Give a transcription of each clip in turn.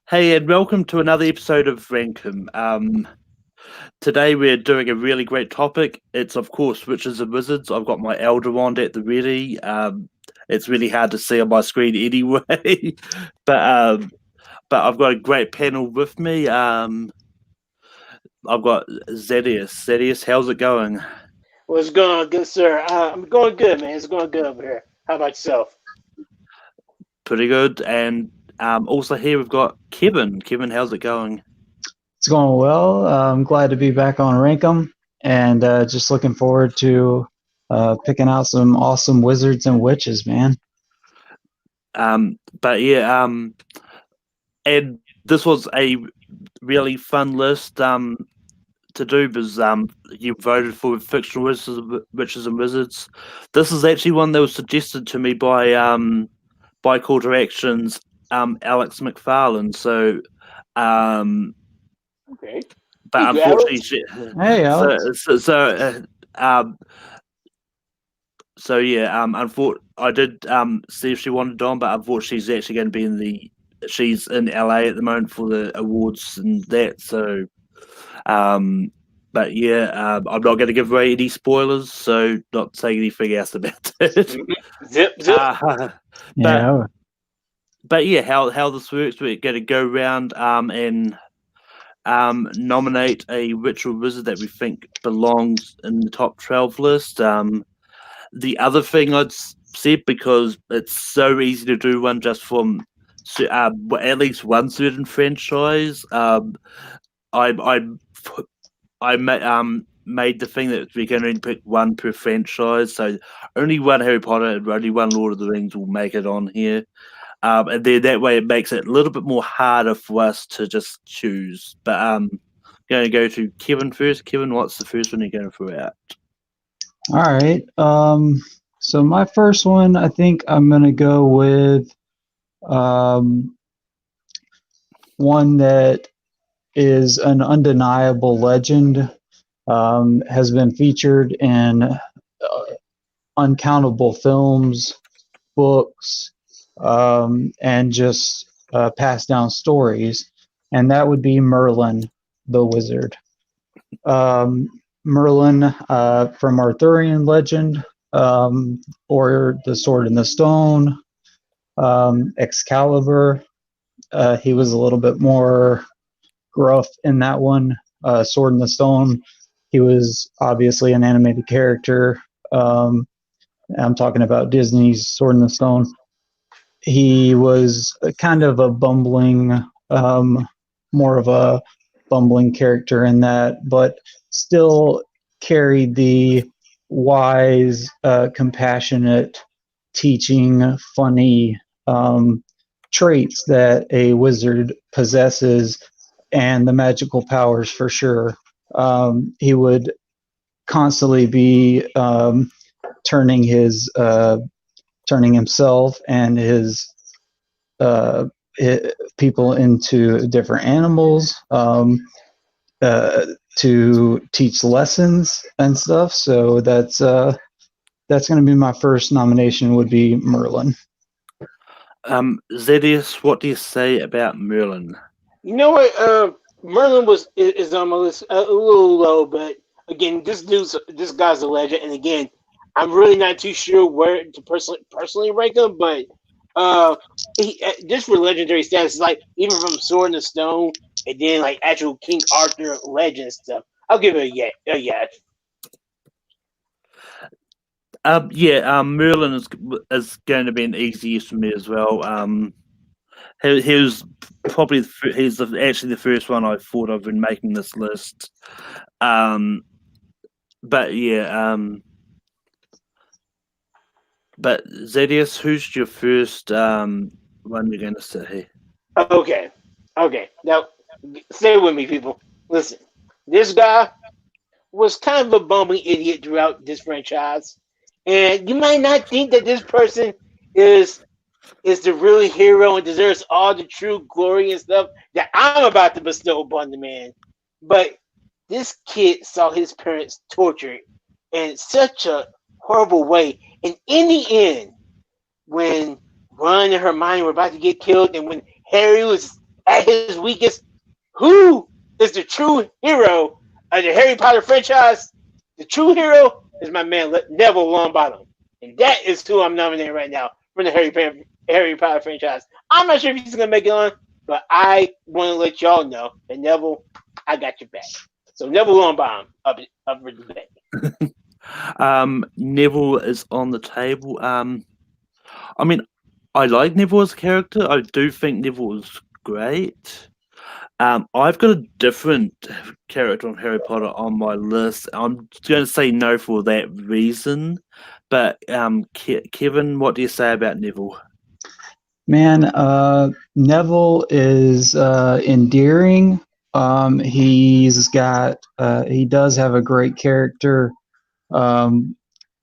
Hey, and welcome to another episode of Rankum. Today we're doing a really great topic. It's, of course, Witches and Wizards. I've got my Elder Wand at the ready. It's really hard to see on my screen anyway, but um, but I've got a great panel with me. I've got Zedius. Zedius, how's it going? What's going on, good sir? I'm going good, man. It's going good over here. How about yourself? Pretty good. And also here we've got Kevin. Kevin, how's it going? It's going well. I'm glad to be back on Rankum, and just looking forward to picking out some awesome wizards and witches, man. But yeah, and this was a really fun list to do because you voted for Fictional Witches and Wizards. This is actually one that was suggested to me by Call to Action's Alex McFarlane. So Okay. but Thank you, unfortunately, Alex. Hey, so Alex. so so, so yeah, I did see if she wanted on, but unfortunately, she's actually going to be she's in LA at the moment for the awards and that. So, but yeah, I'm not going to give away any spoilers, so not saying anything else about it. Zip, zip. uh, but Yeah, but yeah, how this works, we're going to go around and nominate a ritual wizard that we think belongs in the top 12 list. The other thing I'd said, because it's so easy to do one just from at least one certain franchise, I I made the thing that we can only pick one per franchise, so only one Harry Potter and only one Lord of the Rings will make it on here. And then that way it makes it a little bit more harder for us to just choose. But going to go to Kevin first. Kevin, what's the first one you're going to throw out? all right. So my first one, I think I'm gonna go with um, one that is an undeniable legend. Has been featured in uncountable films, books, and just passed down stories, and that would be Merlin the Wizard. Merlin from Arthurian legend, or the Sword in the Stone, Excalibur. He was a little bit more gruff in that one. Sword in the Stone, he was obviously an animated character. I'm talking about Disney's Sword in the Stone. He was kind of a bumbling, more of a bumbling character in that, but still carried the wise, compassionate, teaching, funny traits that a wizard possesses, and the magical powers for sure. He would constantly be turning turning himself and uh, people into different animals, to teach lessons and stuff. So that's going to be my first nomination. Would be Merlin. Zedius, what do you say about Merlin? You know what? Merlin is on my list a little low, but again, this guy's a legend, and again, I'm really not too sure where to personally rank him, but just for legendary status, like even from Sword in the Stone, and then like actual King Arthur legend stuff, I'll give it a yeah, a yeah. Merlin is going to be an easy yes for me as well. He was probably actually the first one I thought of in making this list. But yeah, but Zedius, who's your first one you're going to say? Okay, okay. Now, stay with me, people. Listen, this guy was kind of a bumbling idiot throughout this franchise, and you might not think that this person is is the real hero and deserves all the true glory and stuff that I'm about to bestow upon the man. But this kid saw his parents tortured in such a horrible way, and in the end, when Ron and Hermione were about to get killed, and when Harry was at his weakest, who is the true hero of the Harry Potter franchise? The true hero is my man Neville Longbottom, and that is who I'm nominating right now from the Harry Potter franchise. I'm not sure if he's gonna make it on, but I want to let y'all know that Neville, I got your back. So Neville Longbottom up for debate. Neville is on the table. I mean, I like Neville as a character. I do think Neville is great. I've got a different character on Harry Potter on my list. I'm going to say no for that reason. But Kevin, what do you say about Neville? Man, Neville is endearing. He does have a great character. There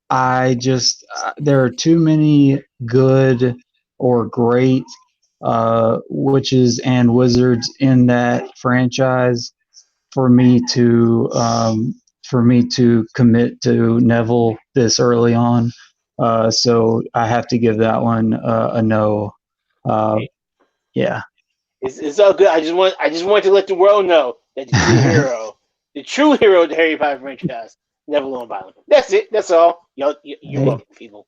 are too many good or great witches and wizards in that franchise for me to commit to Neville this early on. So I have to give that one a no. Yeah. It's all good. I just want to let the world know that the true hero of the Harry Potter franchise, Neville Longbottom. That's it. That's all. You're welcome, people.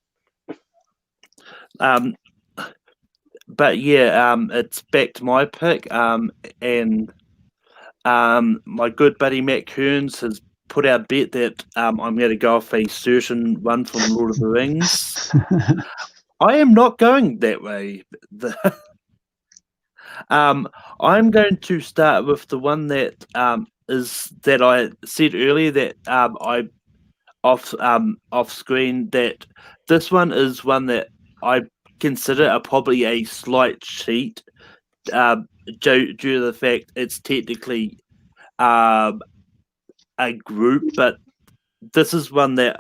But yeah, it's back to my pick. And my good buddy Matt Kearns has put out a bet that I'm going to go off a certain one from Lord of the Rings. I am not going that way. I'm going to start with the one that is that I said earlier that I off screen, that this one is one that I consider probably a slight cheat due to the fact it's technically a group, but this is one that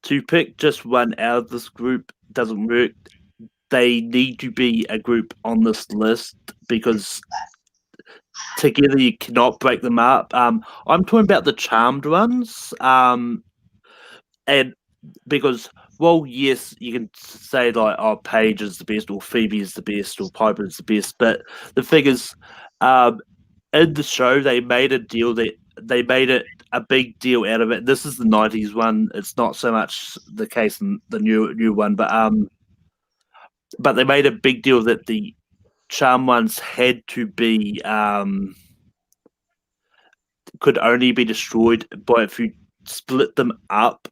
to pick just one out of this group doesn't work. They need to be a group on this list because together you cannot break them up. I'm talking about the Charmed ones, and because, well, yes, you can say like, oh, Paige is the best, or Phoebe is the best, or Piper is the best, but the thing is, in the show they made a deal that they made it a big deal out of it. This is the '90s one; it's not so much the case in the new one, but they made a big deal that the charm ones had to be could only be destroyed by if you split them up.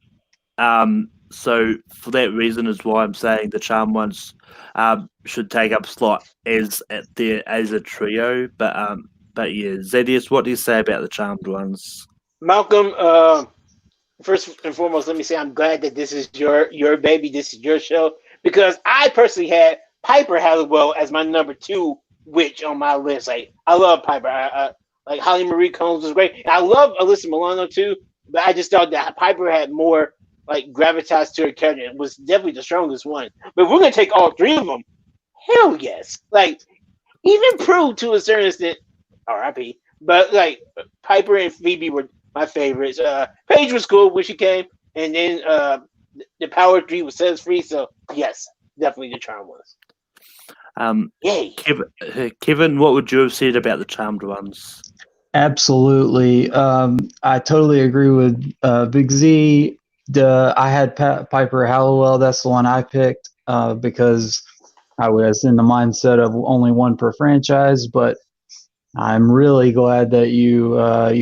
So for that reason is why I'm saying the charm ones should take up slot as a trio. But yeah, Zedius, what do you say about the charmed ones? Malcolm, first and foremost, let me say I'm glad that this is your baby. This is your show, because I personally had Piper Halliwell as my number 2 witch on my list. Like, I love Piper. Like, Holly Marie Combs was great. And I love Alyssa Milano too, but I just thought that Piper had more like gravitas to her character. It was definitely the strongest one. But if we're gonna take all 3 of them, hell yes. Like, even Prue to a certain extent, R.I.P. But like, Piper and Phoebe were my favorites. Paige was cool when she came, and then the Power 3 was Says Free. So yes, definitely the Charm ones. Yay. Kevin, what would you have said about the charmed ones? Absolutely. I totally agree with Big Z. I had Piper Halliwell. That's the one I picked because I was in the mindset of only one per franchise. But I'm really glad that you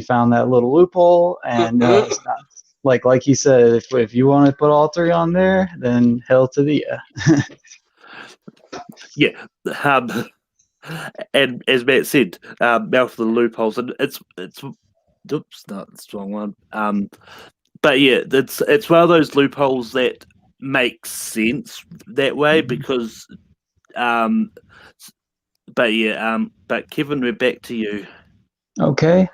found that little loophole. And it's not, like you said, if you want to put all 3 on there, then hell to the yeah. Yeah. And as Matt said, mouth the loopholes, and it's oops, no, it's the wrong one. But yeah, it's one of those loopholes that makes sense that way because, but Kevin, we're back to you. Okay.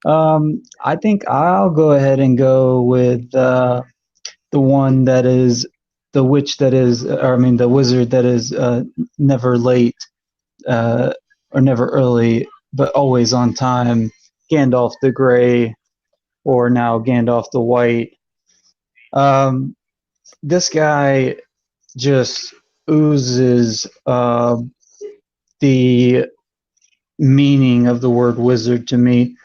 I think I'll go ahead and go with the one that is the witch that is, or I mean, the wizard that is never late. Or never early, but always on time, Gandalf the Grey, or now Gandalf the White. This guy just oozes the meaning of the word wizard to me.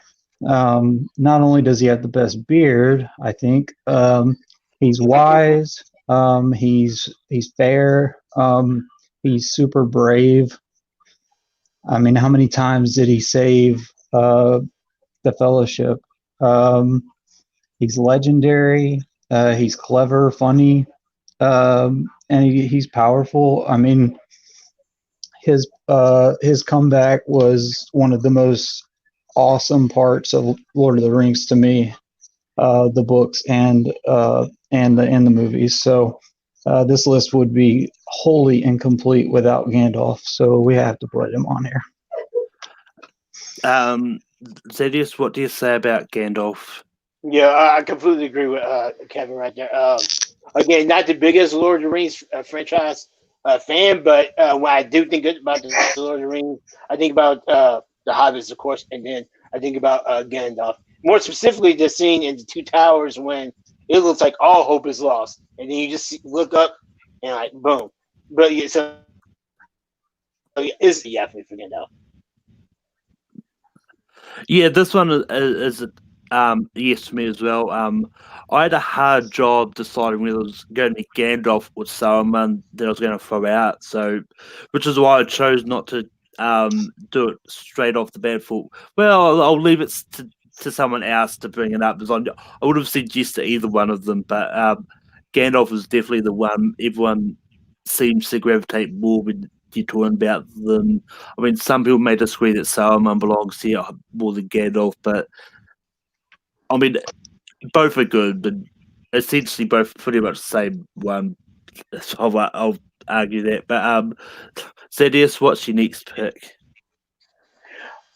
Not only does he have the best beard, I think, he's wise. He's fair. He's super brave. I mean, how many times did he save the Fellowship? Um, he's legendary. He's clever, funny, and he's powerful. I mean, his comeback was one of the most awesome parts of Lord of the Rings to me, the books and the movies. So this list would be wholly incomplete without Gandalf. So we have to put him on here. Zedius, what do you say about Gandalf? Yeah, I completely agree with Kevin right there. Again, not the biggest Lord of the Rings franchise fan, but when I do think about the Lord of the Rings, I think about the Hobbits, of course, and then I think about Gandalf. More specifically, the scene in the Two Towers when it looks like all hope is lost, and then you just look up and like boom. But yeah, so it's definitely for Gandalf. Yeah, this one is yes to me as well. I had a hard job deciding whether it was going to be Gandalf or Saruman that I was going to throw out. So, which is why I chose not to do it straight off the bat. For I'll leave it to someone else to bring it up. Because I would have suggested either one of them, but Gandalf is definitely the one everyone seems to gravitate more when you're talking about them. I mean, some people may disagree that Saruman belongs here more than Gandalf, but I mean, both are good, but essentially both pretty much the same one. So I'll argue that. But Zedius, what's your next pick?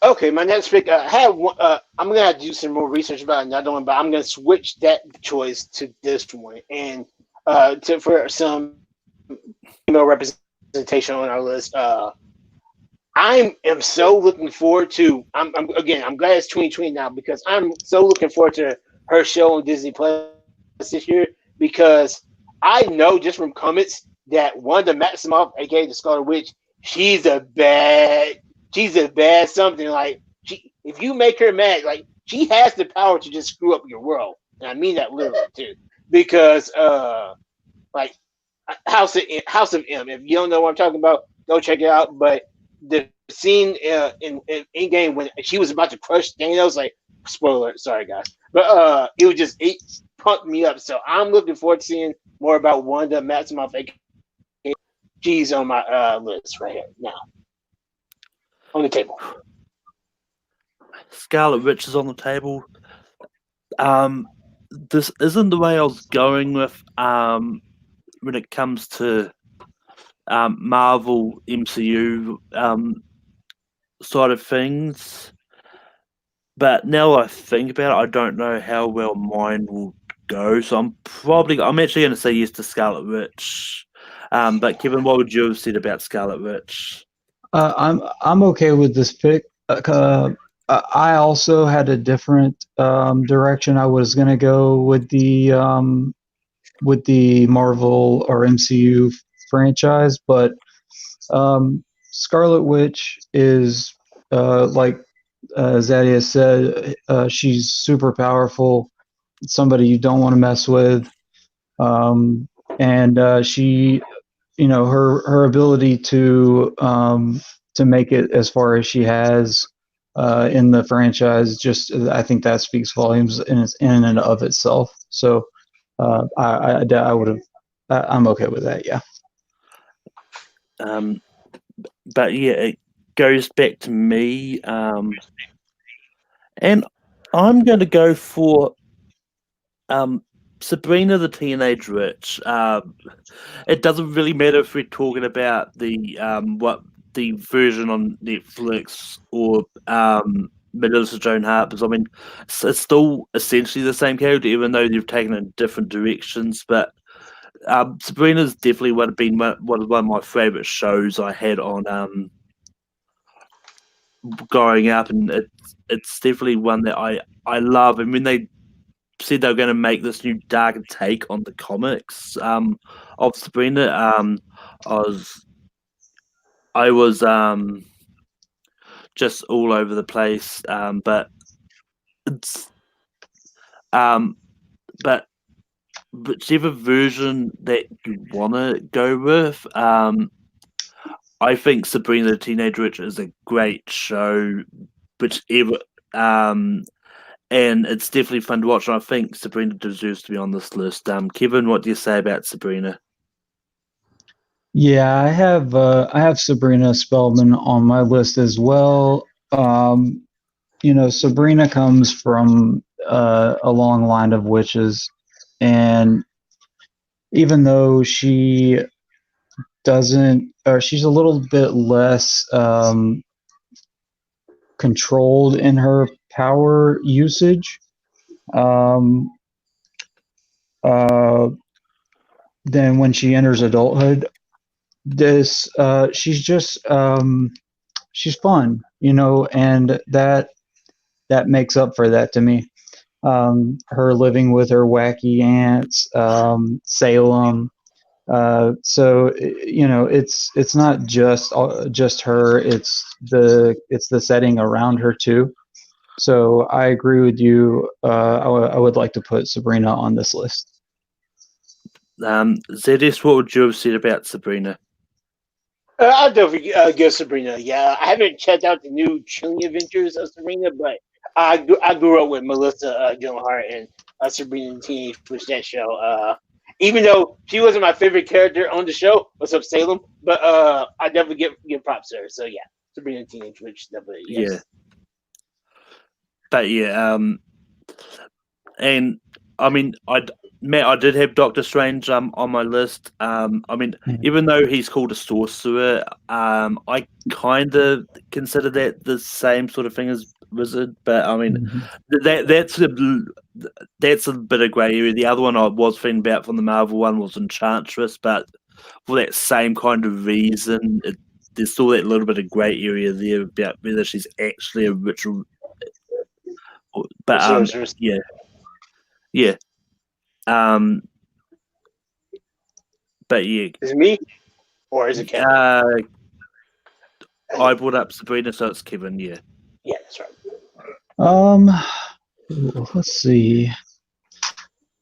Okay, my next pick. I have one. I'm gonna have to do some more research about another one, but I'm gonna switch that choice to this one, and for some female representation on our list. I am so looking forward to. I'm glad it's 2020 now because I'm so looking forward to her show on Disney Plus this year because I know just from comments that Wanda Maximoff, aka the Scarlet Witch, she's a bad, something like if you make her mad, like she has the power to just screw up your world, and I mean that literally too, because like House of M. If you don't know what I'm talking about, go check it out. But the scene in game when she was about to crush Thanos, like spoiler, sorry guys, but it pumped me up. So I'm looking forward to seeing more about Wanda Maximoff. She's on my list right here now on the table. Scarlet Witch is on the table. This isn't the way I was going with when it comes to Marvel MCU side of things. But now I think about it, I don't know how well mine will go. So I'm actually going to say yes to Scarlet Witch. But Kevin, what would you have said about Scarlet Witch? I'm okay with this pick. I also had a different direction. I was gonna go with the Marvel or MCU franchise, but Scarlet Witch is like Zadia said, she's super powerful. Somebody you don't want to mess with, and she, her ability to make it as far as she has in the franchise, just I think that speaks volumes in and of itself. So I would have. I'm okay with that. Yeah. But yeah, it goes back to me, and I'm going to go for Sabrina the Teenage Witch. It doesn't really matter if we're talking about the version on Netflix or Melissa Joan Hart, because I mean it's still essentially the same character, even though they've taken in different directions. But Sabrina's definitely been one of my favorite shows I had on growing up, and it's definitely one that I love. And when they said they were going to make this new darker take on the comics of Sabrina, I was just all over the place. But it's but whichever version that you want to go with, I think Sabrina the Teenage Witch is a great show. Whichever, and it's definitely fun to watch. And I think Sabrina deserves to be on this list. Kevin, what do you say about Sabrina? Yeah, I have Sabrina Spellman on my list as well. Sabrina comes from a long line of witches, and even though she doesn't, or she's a little bit less controlled in her power usage um, uh, than when she enters adulthood. She's just she's fun, and that makes up for that to me. Her living with her wacky aunts, Salem. So it's not just her. It's the setting around her too. So I agree with you. I would like to put Sabrina on this list. Zedis, what would you have said about Sabrina? I'll definitely give Sabrina. Yeah, I haven't checked out the new Chilling Adventures of Sabrina, but I grew up with Melissa Joan Hart and Sabrina the Teenage Witch, that show. Even though she wasn't my favorite character on the show, what's up Salem? But I definitely give props to her. So yeah, Sabrina the Teenage Witch, definitely yes. Yeah, but yeah, and I mean, Matt, I did have Doctor Strange on my list. I mean, even though he's called a sorcerer, I kind of consider that the same sort of thing as wizard. But I mean, that's a bit of grey area. The other one I was thinking about from the Marvel one was Enchantress, but for that same kind of reason, there's still that little bit of grey area there about whether she's actually a ritual. But yeah. Yeah. But yeah. Is it me? Or is it Kevin? I brought up Sabrina, so it's Kevin, yeah. Yeah, that's right. Let's see.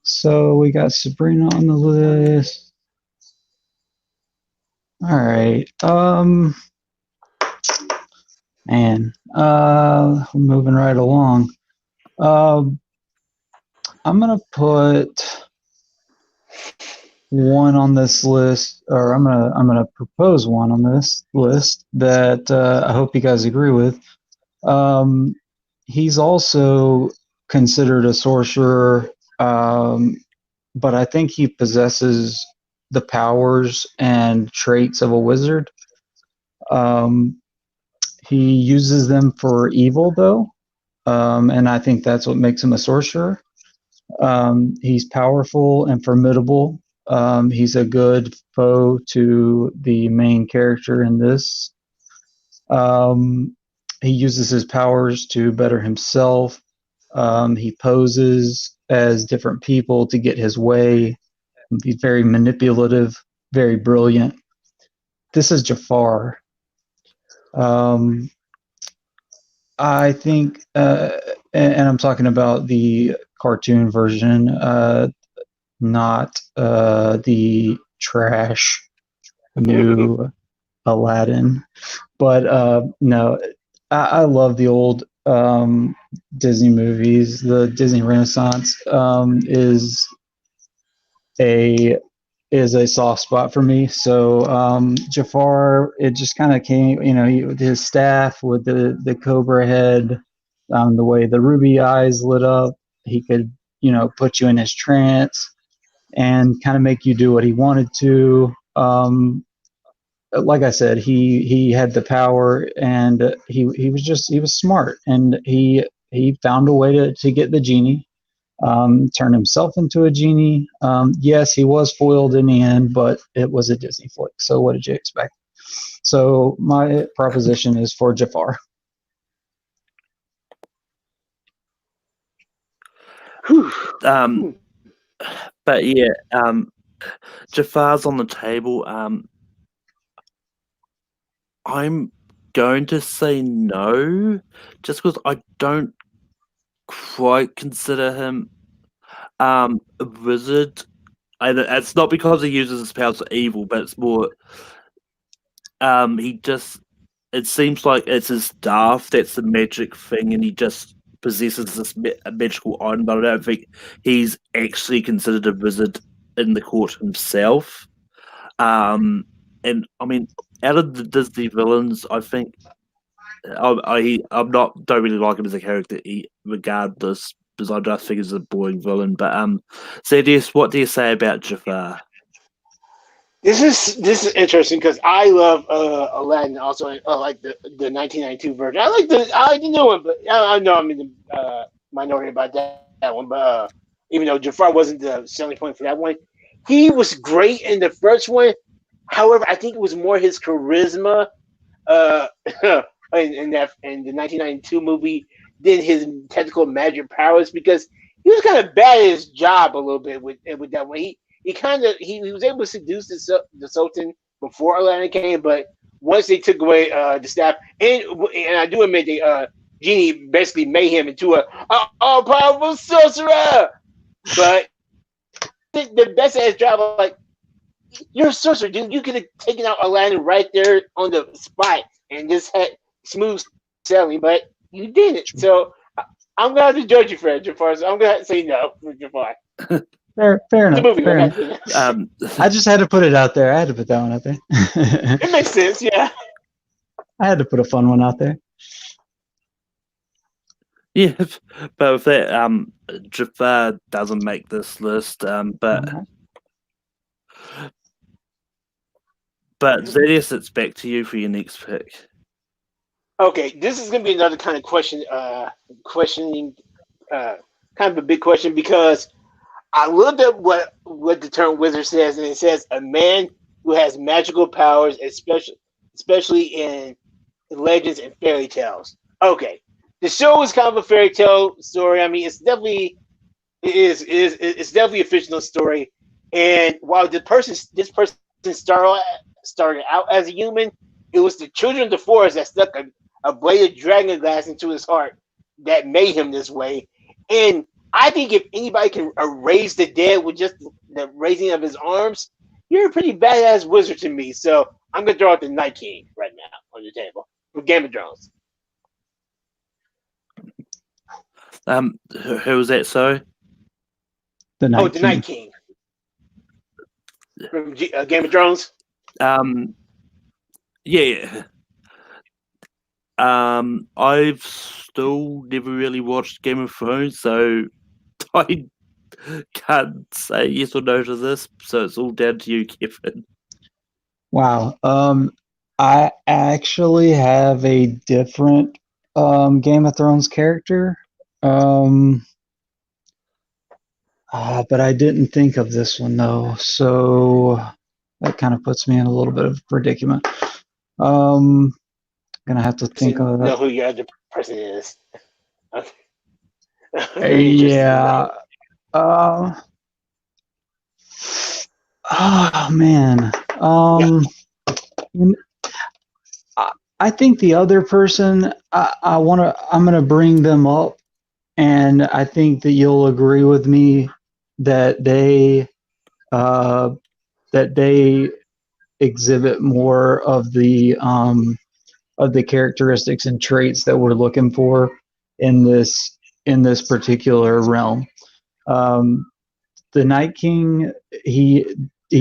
So we got Sabrina on the list. All right. Man, we're moving right along. I'm gonna put one on this list, or I'm gonna propose one on this list that I hope you guys agree with. He's also considered a sorcerer, but I think he possesses the powers and traits of a wizard. He uses them for evil, though, and I think that's what makes him a sorcerer. He's powerful and formidable. He's a good foe to the main character in this. He uses his powers to better himself. He poses as different people to get his way. He's very manipulative, very brilliant. This is Jafar. I think, and I'm talking about the cartoon version, not the trash new Aladdin. But no, I love the old Disney movies. The Disney Renaissance is a soft spot for me. So Jafar, it just kind of came, with his staff, with the cobra head, the way the ruby eyes lit up, he could, put you in his trance and kind of make you do what he wanted to. Like I said, he had the power, and he was smart, and he found a way to get the genie. Turn himself into a genie. Yes, he was foiled in the end, but it was a Disney flick. So what did you expect? So my proposition is for Jafar. But yeah, Jafar's on the table. I'm going to say no, just because I don't quite consider him a wizard. And it's not because he uses his powers for evil, but it's more he just it seems like it's his staff that's the magic thing, and he just possesses this magical item. But I don't think he's actually considered a wizard in the court himself. And I mean, out of the Disney villains, I think I'm not don't really like him as a character, regardless, because I just think he's a boring villain. But Thaddeus, what do you say about Jafar? This is interesting because I love Aladdin. Also, like the 1992 version. I like the new one, but I know I'm in the minority about that one. But even though Jafar wasn't the selling point for that one, he was great in the first one. However, I think it was more his charisma uh, in the 1992 movie than his technical magic powers, because he was kind of bad at his job a little bit with that one. He was able to seduce the Sultan before Aladdin came, but once they took away the staff, and I do admit they Genie basically made him into a all powerful sorcerer, but the best at his job, like, you're a sorcerer, dude. You could have taken out Aladdin right there on the spot and just had smooth sailing, but you didn't. So I'm gonna have to judge you for it, Jafar. So I'm gonna have to say no for Jafar. Fair enough. Movie, Fair enough. I just had to put it out there. I had to put that one out there. It makes sense, yeah. I had to put a fun one out there. Yeah, but with that, Jafar doesn't make this list. But Zedius, it's back to you for your next pick. Okay, this is gonna be another kind of question, questioning, kind of a big question, because I looked at what the term wizard says, and it says a man who has magical powers, especially in legends and fairy tales. Okay, the show is kind of a fairy tale story. I mean, it's definitely it's definitely a fictional story. And while this person started out as a human, it was the children of the forest that stuck a blade of dragon glass into his heart that made him this way. And I think if anybody can erase the dead with just the raising of his arms, you're a pretty badass wizard to me. So I'm gonna throw out the Night King right now on the table for Game of Thrones. Who was that? Sorry, The Night the Night King from Game of Thrones. Yeah. I've still never really watched Game of Thrones, so I can't say yes or no to this. So it's all down to you, Kevin. Wow. I actually have a different Game of Thrones character. But I didn't think of this one though, so that kind of puts me in a little bit of a predicament. Gonna have to think of know who your other person is. Yeah. Oh man. I think the other person I'm gonna bring them up, and I think that you'll agree with me that they exhibit more of the characteristics and traits that we're looking for in this particular realm. The Night King, he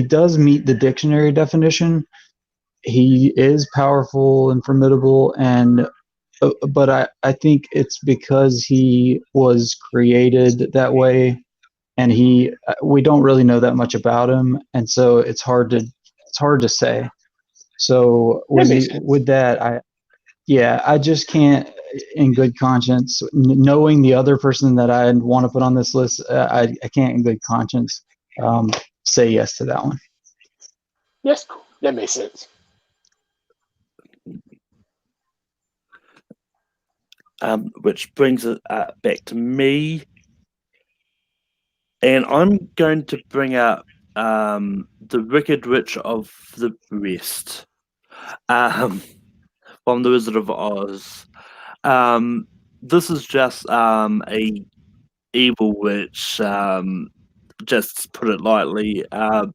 does meet the dictionary definition. He is powerful and formidable, and but I think it's because he was created that way, and we don't really know that much about him, and so it's hard to say. So with that, I just can't, in good conscience, knowing the other person that I want to put on this list, I can't in good conscience say yes to that one. Yes, cool. That makes sense. Which brings it back to me, and I'm going to bring up the Wicked Witch of the West. from the Wizard of Oz. This is just a evil witch, just to put it lightly. And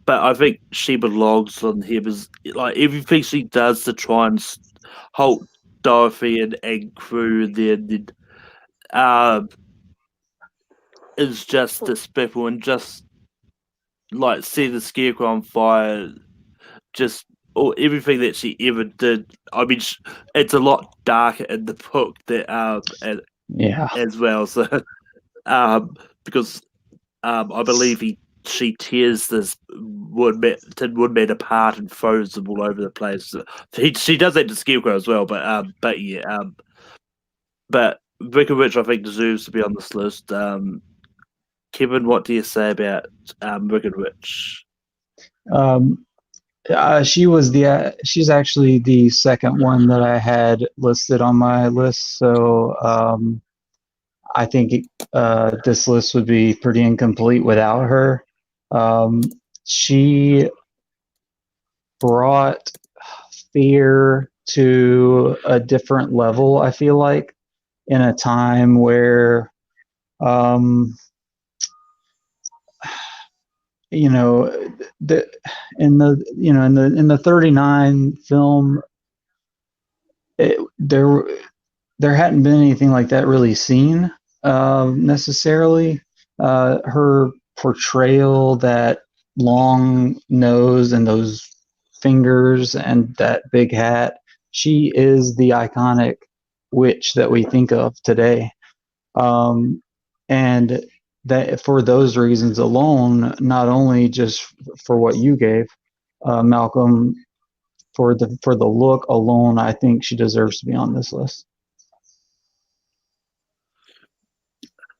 but I think she belongs on here because like everything she does to try and halt Dorothy and crew then is just despicable and just like set the scarecrow on fire. Just or everything that she ever did. I mean, it's a lot darker in the book that Yeah. as well. So because I believe she tears this woodman apart and throws them all over the place. She does that to Scarecrow as well, but yeah, but Wicked Witch I think deserves to be on this list. Kevin, what do you say about Wicked Witch? She's actually the second one that I had listed on my list. So I think this list would be pretty incomplete without her. She brought fear to a different level, I feel like, in a time where you know in the 39 film there hadn't been anything like that really seen necessarily. Her portrayal, that long nose and those fingers and that big hat, she is the iconic witch that we think of today. And that for those reasons alone, not only just for what you gave, Malcolm, for the look alone, I think she deserves to be on this list.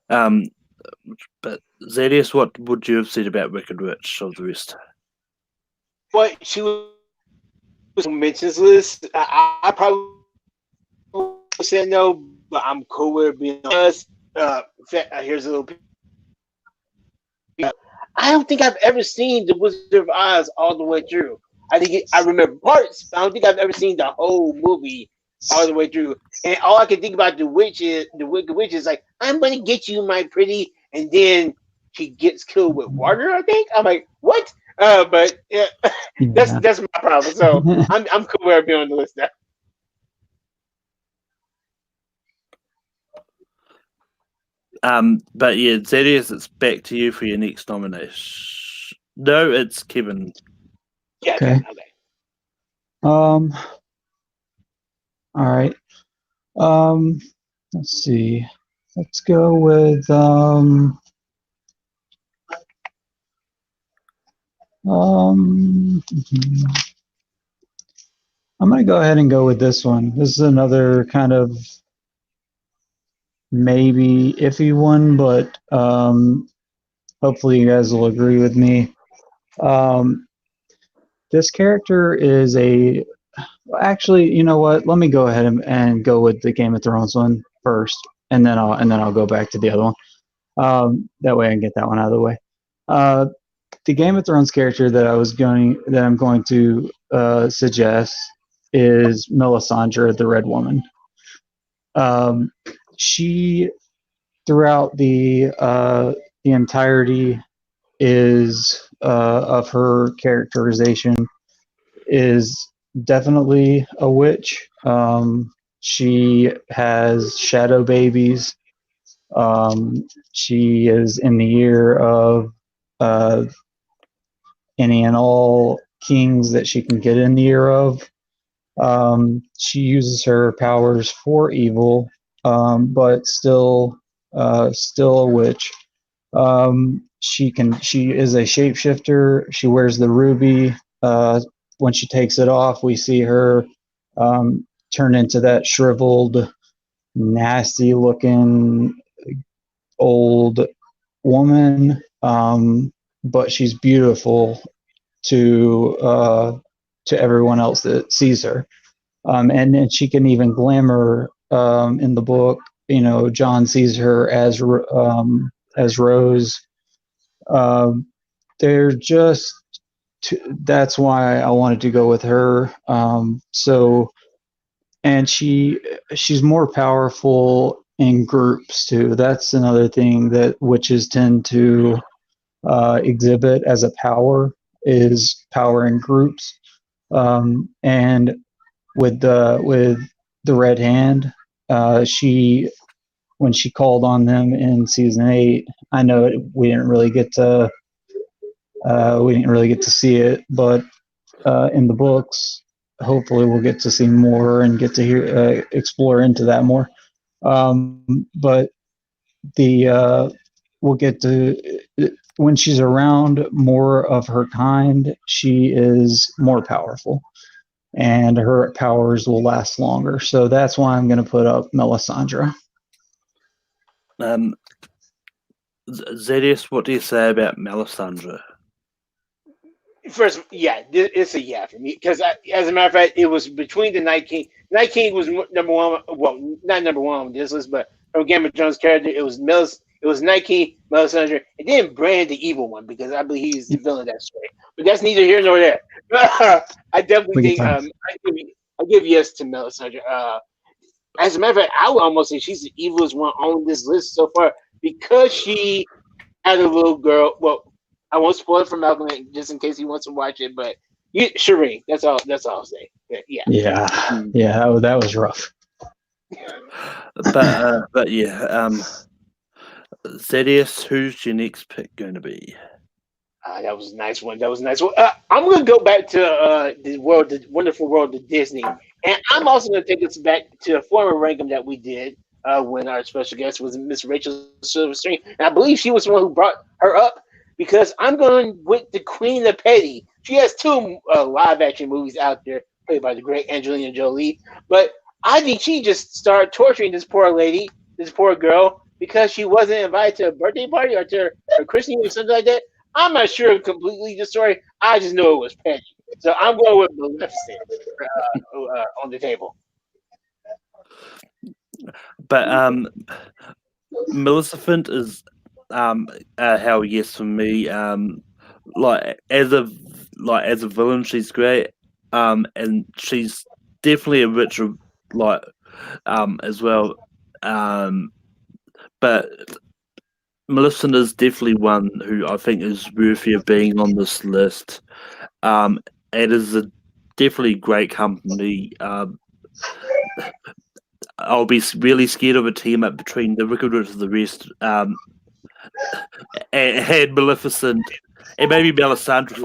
But Zadius, what would you have said about Wicked Witch of the rest? What she was mentions list, I probably said no, but I'm cool with it being honest. Here's a little. I don't think I've ever seen The Wizard of Oz all the way through. I remember parts, but I don't think I've ever seen the whole movie all the way through. And all I can think about the Wicked Witch is like, I'm gonna get you, my pretty, and then she gets killed with water. I think I'm like, what? But yeah, that's my problem. So I'm cool with her being on the list now. But yeah, Zadius, it's back to you for your next nomination. No, it's Kevin. Yeah. Okay. All right. Let's see. Let's go with I'm gonna go ahead and go with this one. This is another kind of maybe iffy one, but hopefully you guys will agree with me. This character is actually, you know what? Let me go ahead and go with the Game of Thrones one first, and then I'll go back to the other one. That way I can get that one out of the way. The Game of Thrones character that I'm going to suggest is Melisandre, the Red Woman. She, throughout the entirety of her characterization, is definitely a witch. She has shadow babies. She is in the ear of any and all kings that she can get in the ear of. She uses her powers for evil, but still a witch. She is a shapeshifter. She wears the ruby. When she takes it off, we see her turn into that shriveled, nasty-looking old woman. But she's beautiful to everyone else that sees her. And she can even glamour in the book. You know, John sees her as Rose. They're just that's why I wanted to go with her. And she's more powerful in groups too. That's another thing that witches tend to exhibit as a power, is power in groups. And with the Red Hand, she when she called on them in season 8, I know we didn't really get to see it, but in the books, hopefully we'll get to see more and get to hear explore into that more. But the we'll get to when she's around more of her kind, she is more powerful, and her powers will last longer. So that's why I'm going to put up Melisandre. Zedius, what do you say about Melisandre? First, yeah, it's a yeah for me because, as a matter of fact, it was between the Night King. Night King was number one. Well, not number one on this list, but from Game of Thrones character, it was It was Night King, Melisandre, and then Bran, the evil one, because I believe he's the villain of that story. But that's neither here nor there. I definitely think I give yes to Melisandre. As a matter of fact, I would almost say she's the evilest one on this list so far because she had a little girl. Well, I won't spoil it for Malcolm just in case he wants to watch it, but Shireen, that's all I'll say. Yeah. That was rough. But yeah, Zedius, who's your next pick going to be? That was a nice one. I'm going to go back to the wonderful world of Disney, and I'm also going to take us back to a former ranking that we did when our special guest was Miss Rachel Silverstein, and I believe she was the one who brought her up because I'm going with the Queen of Petty. She has 2 live action movies out there played by the great Angelina Jolie, but I think she just started torturing this poor lady, this poor girl, because she wasn't invited to a birthday party or to her christening or something like that. I'm not sure completely the story. I just know it was petty. So I'm going with Maleficent on the table. But Maleficent is hell yes for me. Like as a villain, she's great. And she's definitely a richer as well. But Maleficent is definitely one who I think is worthy of being on this list. It is definitely great company. I'll be really scared of a team up between the Wicked Witch of the West and Maleficent, and maybe Melisandre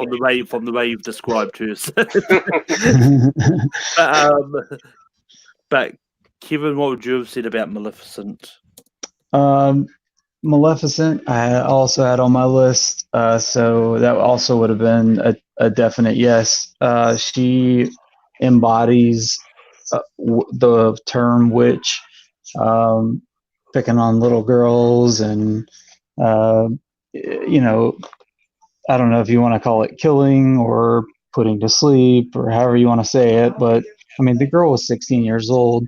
from the way you've described her. But Kevin, what would you have said about Maleficent? Maleficent, I also had on my list, so that also would have been a definite yes. She embodies the term witch, picking on little girls, and I don't know if you want to call it killing or putting to sleep or however you want to say it, but I mean the girl was 16 years old,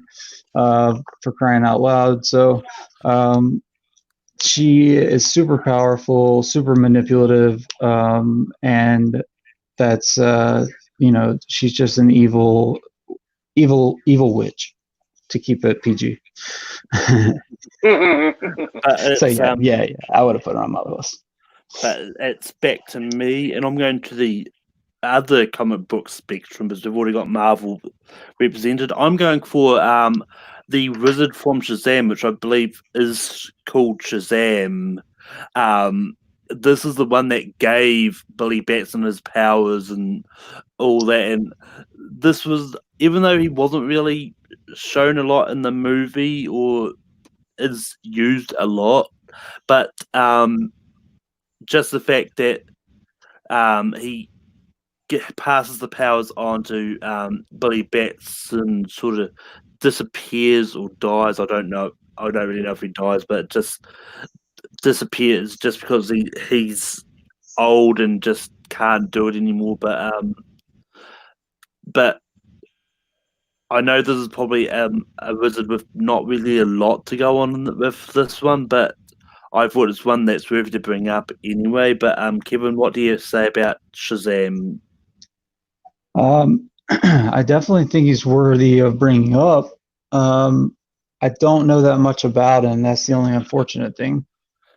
for crying out loud. So she is super powerful, super manipulative, and that's she's just an evil witch, to keep it PG. So yeah, I would have put her on my list. But it's back to me, and I'm going to the other comic book spectrum because we've already got Marvel represented. I'm going for the Wizard from Shazam, which I believe is called Shazam. This is the one that gave Billy Batson his powers and all that. And this was, even though he wasn't really shown a lot in the movie or is used a lot, but just the fact that he passes the powers on to Billy Batson, sort of disappears or dies. I don't know. I don't really know if he dies, but just disappears just because he's old and just can't do it anymore. But I know this is probably a wizard with not really a lot to go on with this one, but I thought it's one that's worth to bring up anyway. But Kevin, what do you say about Shazam? I definitely think he's worthy of bringing up. I don't know that much about him. That's the only unfortunate thing.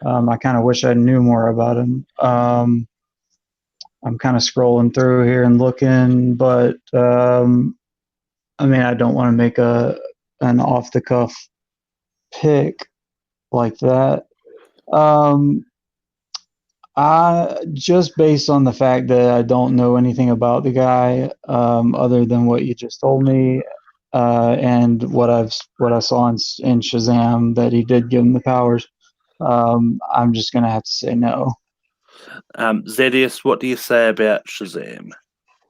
I kind of wish I knew more about him. I'm kind of scrolling through here and looking, but I mean, I don't want to make an off the cuff pick like that. I just based on the fact that I don't know anything about the guy, other than what you just told me, and what I saw in Shazam that he did give him the powers. I'm just gonna have to say no. Zedius, what do you say about Shazam?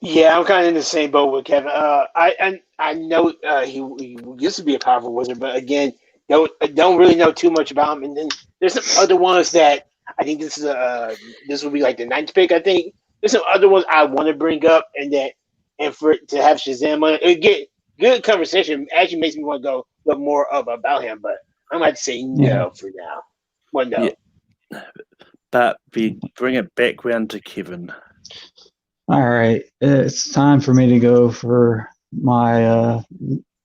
Yeah, I'm kind of in the same boat with Kevin. I know he used to be a powerful wizard, but again, don't really know too much about him. And then there's some other ones that I think this will be like the ninth pick. I think there's some other ones I want to bring up, and for to have Shazam on it get good conversation actually makes me want to go look more up about him. But I might say no for now. Well, no. Yeah. But we bring it back round to Kevin. All right, it's time for me to go for my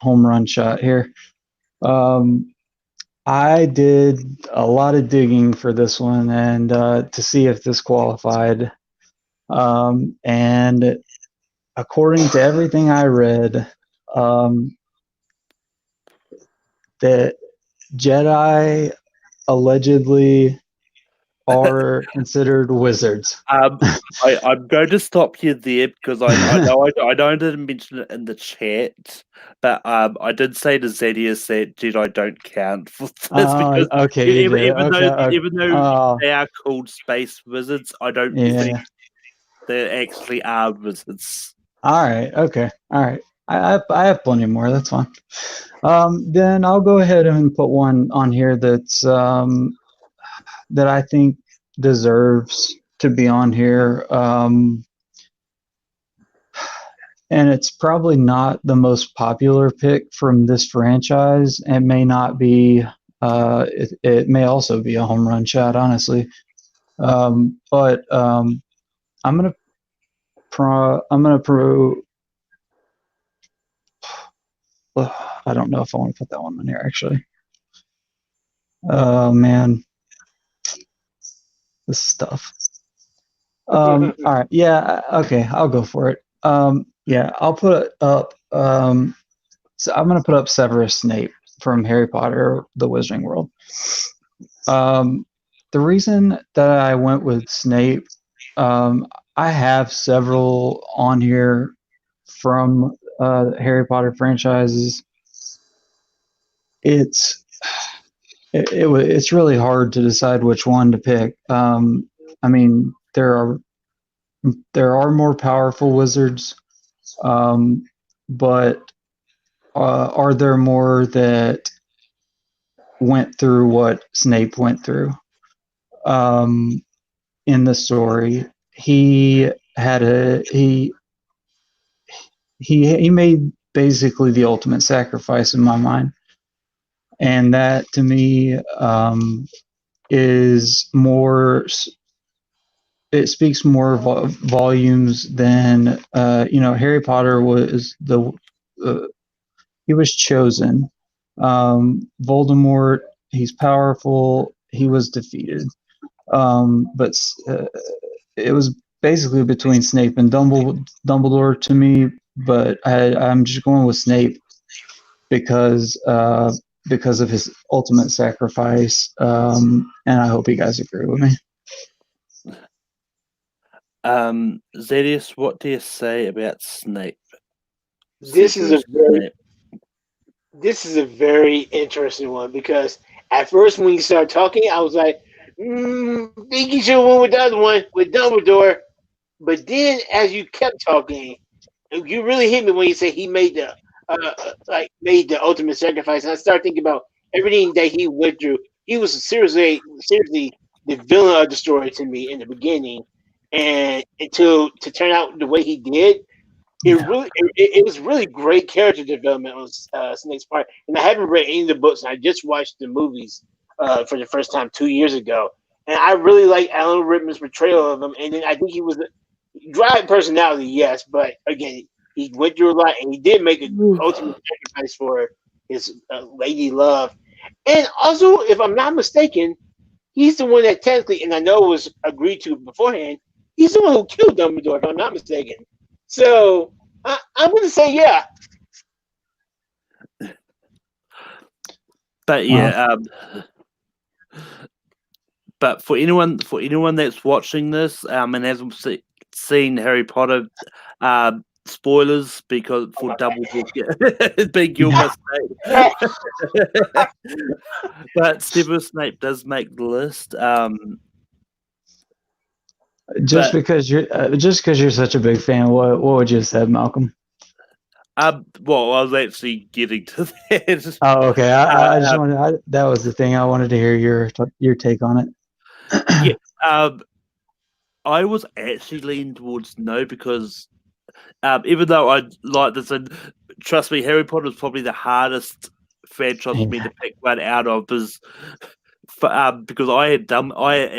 home run shot here. I did a lot of digging for this one and to see if this qualified. And according to everything I read, that Jedi allegedly are considered wizards. I'm going to stop you there because I know I didn't mention it in the chat, but I did say to Zedius that Jedi don't count for this because Okay, you did. Even though they are called space wizards, I don't think they actually are wizards. All right. Okay. All right. I have plenty more. That's fine. Then I'll go ahead and put one on here that's that I think deserves to be on here. And it's probably not the most popular pick from this franchise. It may not be. It may also be a home run shot, honestly. But I'm gonna I don't know if I want to put that one in here actually. Oh man, this stuff. All right, yeah, okay, I'll go for it. Yeah, I'll put it up. So I'm gonna put up Severus Snape from Harry Potter: The Wizarding World. The reason that I went with Snape, I have several on here from Harry Potter franchises. It's really hard to decide which one to pick. I mean, there are more powerful wizards, but are there more that went through what Snape went through? In the story, he made basically the ultimate sacrifice in my mind, and that to me is more. It speaks more volumes than Harry Potter was he was chosen. Voldemort, he's powerful. He was defeated, but it was basically between Snape and Dumbledore to me. But I'm just going with Snape because of his ultimate sacrifice, and I hope you guys agree with me. Zedius, what do you say about Snape? This is a very interesting one because at first when you started talking, I was like, think you should have went with the other one with Dumbledore. But then as you kept talking, you really hit me when you say he made the made the ultimate sacrifice. And I started thinking about everything that he went through. He was seriously the villain of the story to me in the beginning, and to turn out the way he did, it was really great character development on Snake's part. And I haven't read any of the books. I just watched the movies for the first time 2 years ago, and I really like Alan Rickman's portrayal of him. And then I think he was a dry personality, yes, but again, he went through a lot, and he did make an ultimate sacrifice for his lady love. And also, if I'm not mistaken, he's the one that technically, and I know it was agreed to beforehand, he's the one who killed Dumbledore, if I'm not mistaken. So I'm going to say, yeah. But yeah, but for anyone that's watching this and hasn't seen Harry Potter, spoilers because for Dumbledore being your mistake. But Severus Snape does make the list. Just because you're such a big fan, what would you have said, Malcolm? Well, I was actually getting to that. Oh, okay. I just wanted. That was the thing. I wanted to hear your take on it. Yeah. I was actually leaning towards no because even though I like this, and trust me, Harry Potter is probably the hardest franchise for me to pick one out of, because I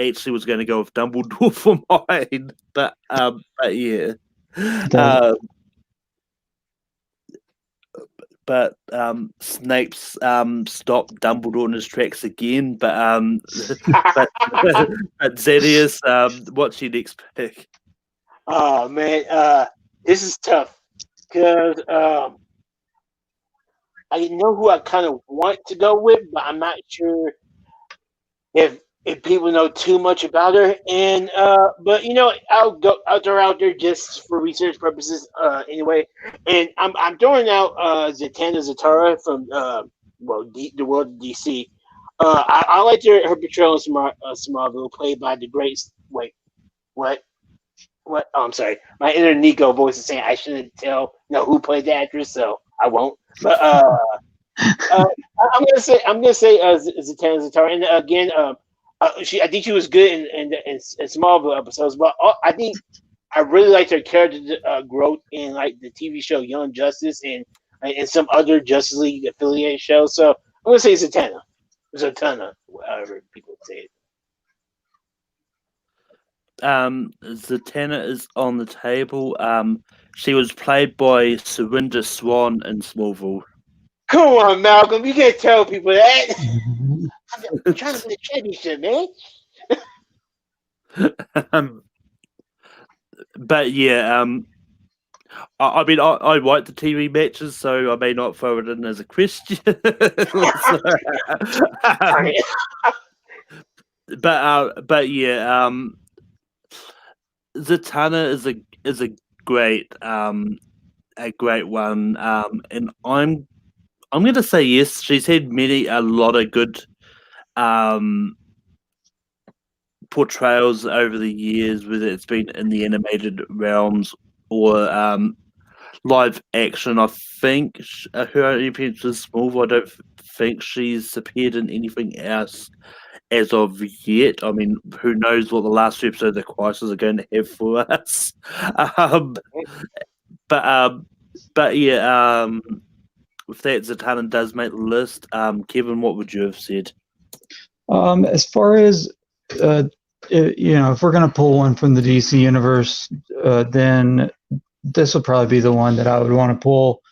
actually was going to go with Dumbledore for mine, but yeah. But Snape's stopped Dumbledore in his tracks again. But Xenius, what's your next pick? Oh man, this is tough because I know who I kind of want to go with, but I'm not sure if people know too much about her. And but I'll throw out there just for research purposes anyway. And I'm throwing out Zatanna Zatara from the world of DC. I liked her portrayal in Smallville, played by the great what. Oh, I'm sorry. My inner Nico voice is saying I shouldn't know who played the actress, so I won't. But I'm gonna say Zatanna Zatara, and again, I think she was good in Smallville episodes, but I think I really liked her character growth in like the TV show Young Justice and some other Justice League affiliated shows. So I'm gonna say Zatanna, whatever people say it. Zatanna is on the table. She was played by Surinder Swan in Smallville. Come on, Malcolm, you can't tell people that. I'm trying to win the championship, man. But yeah, I mean, I like the TV matches, so I may not throw it in as a question. But yeah, Zatanna is a great one, and I'm going to say yes. She's had a lot of good portrayals over the years, whether it's been in the animated realms or live action. I think her only appearance was Smallville. I don't think she's appeared in anything else as of yet. I mean, who knows what the last two episodes of Crisis are going to have for us. But yeah, with that, Zatanna does make the list. Kevin, what would you have said? As far as if we're going to pull one from the DC universe, then this would probably be the one that I would want to pull,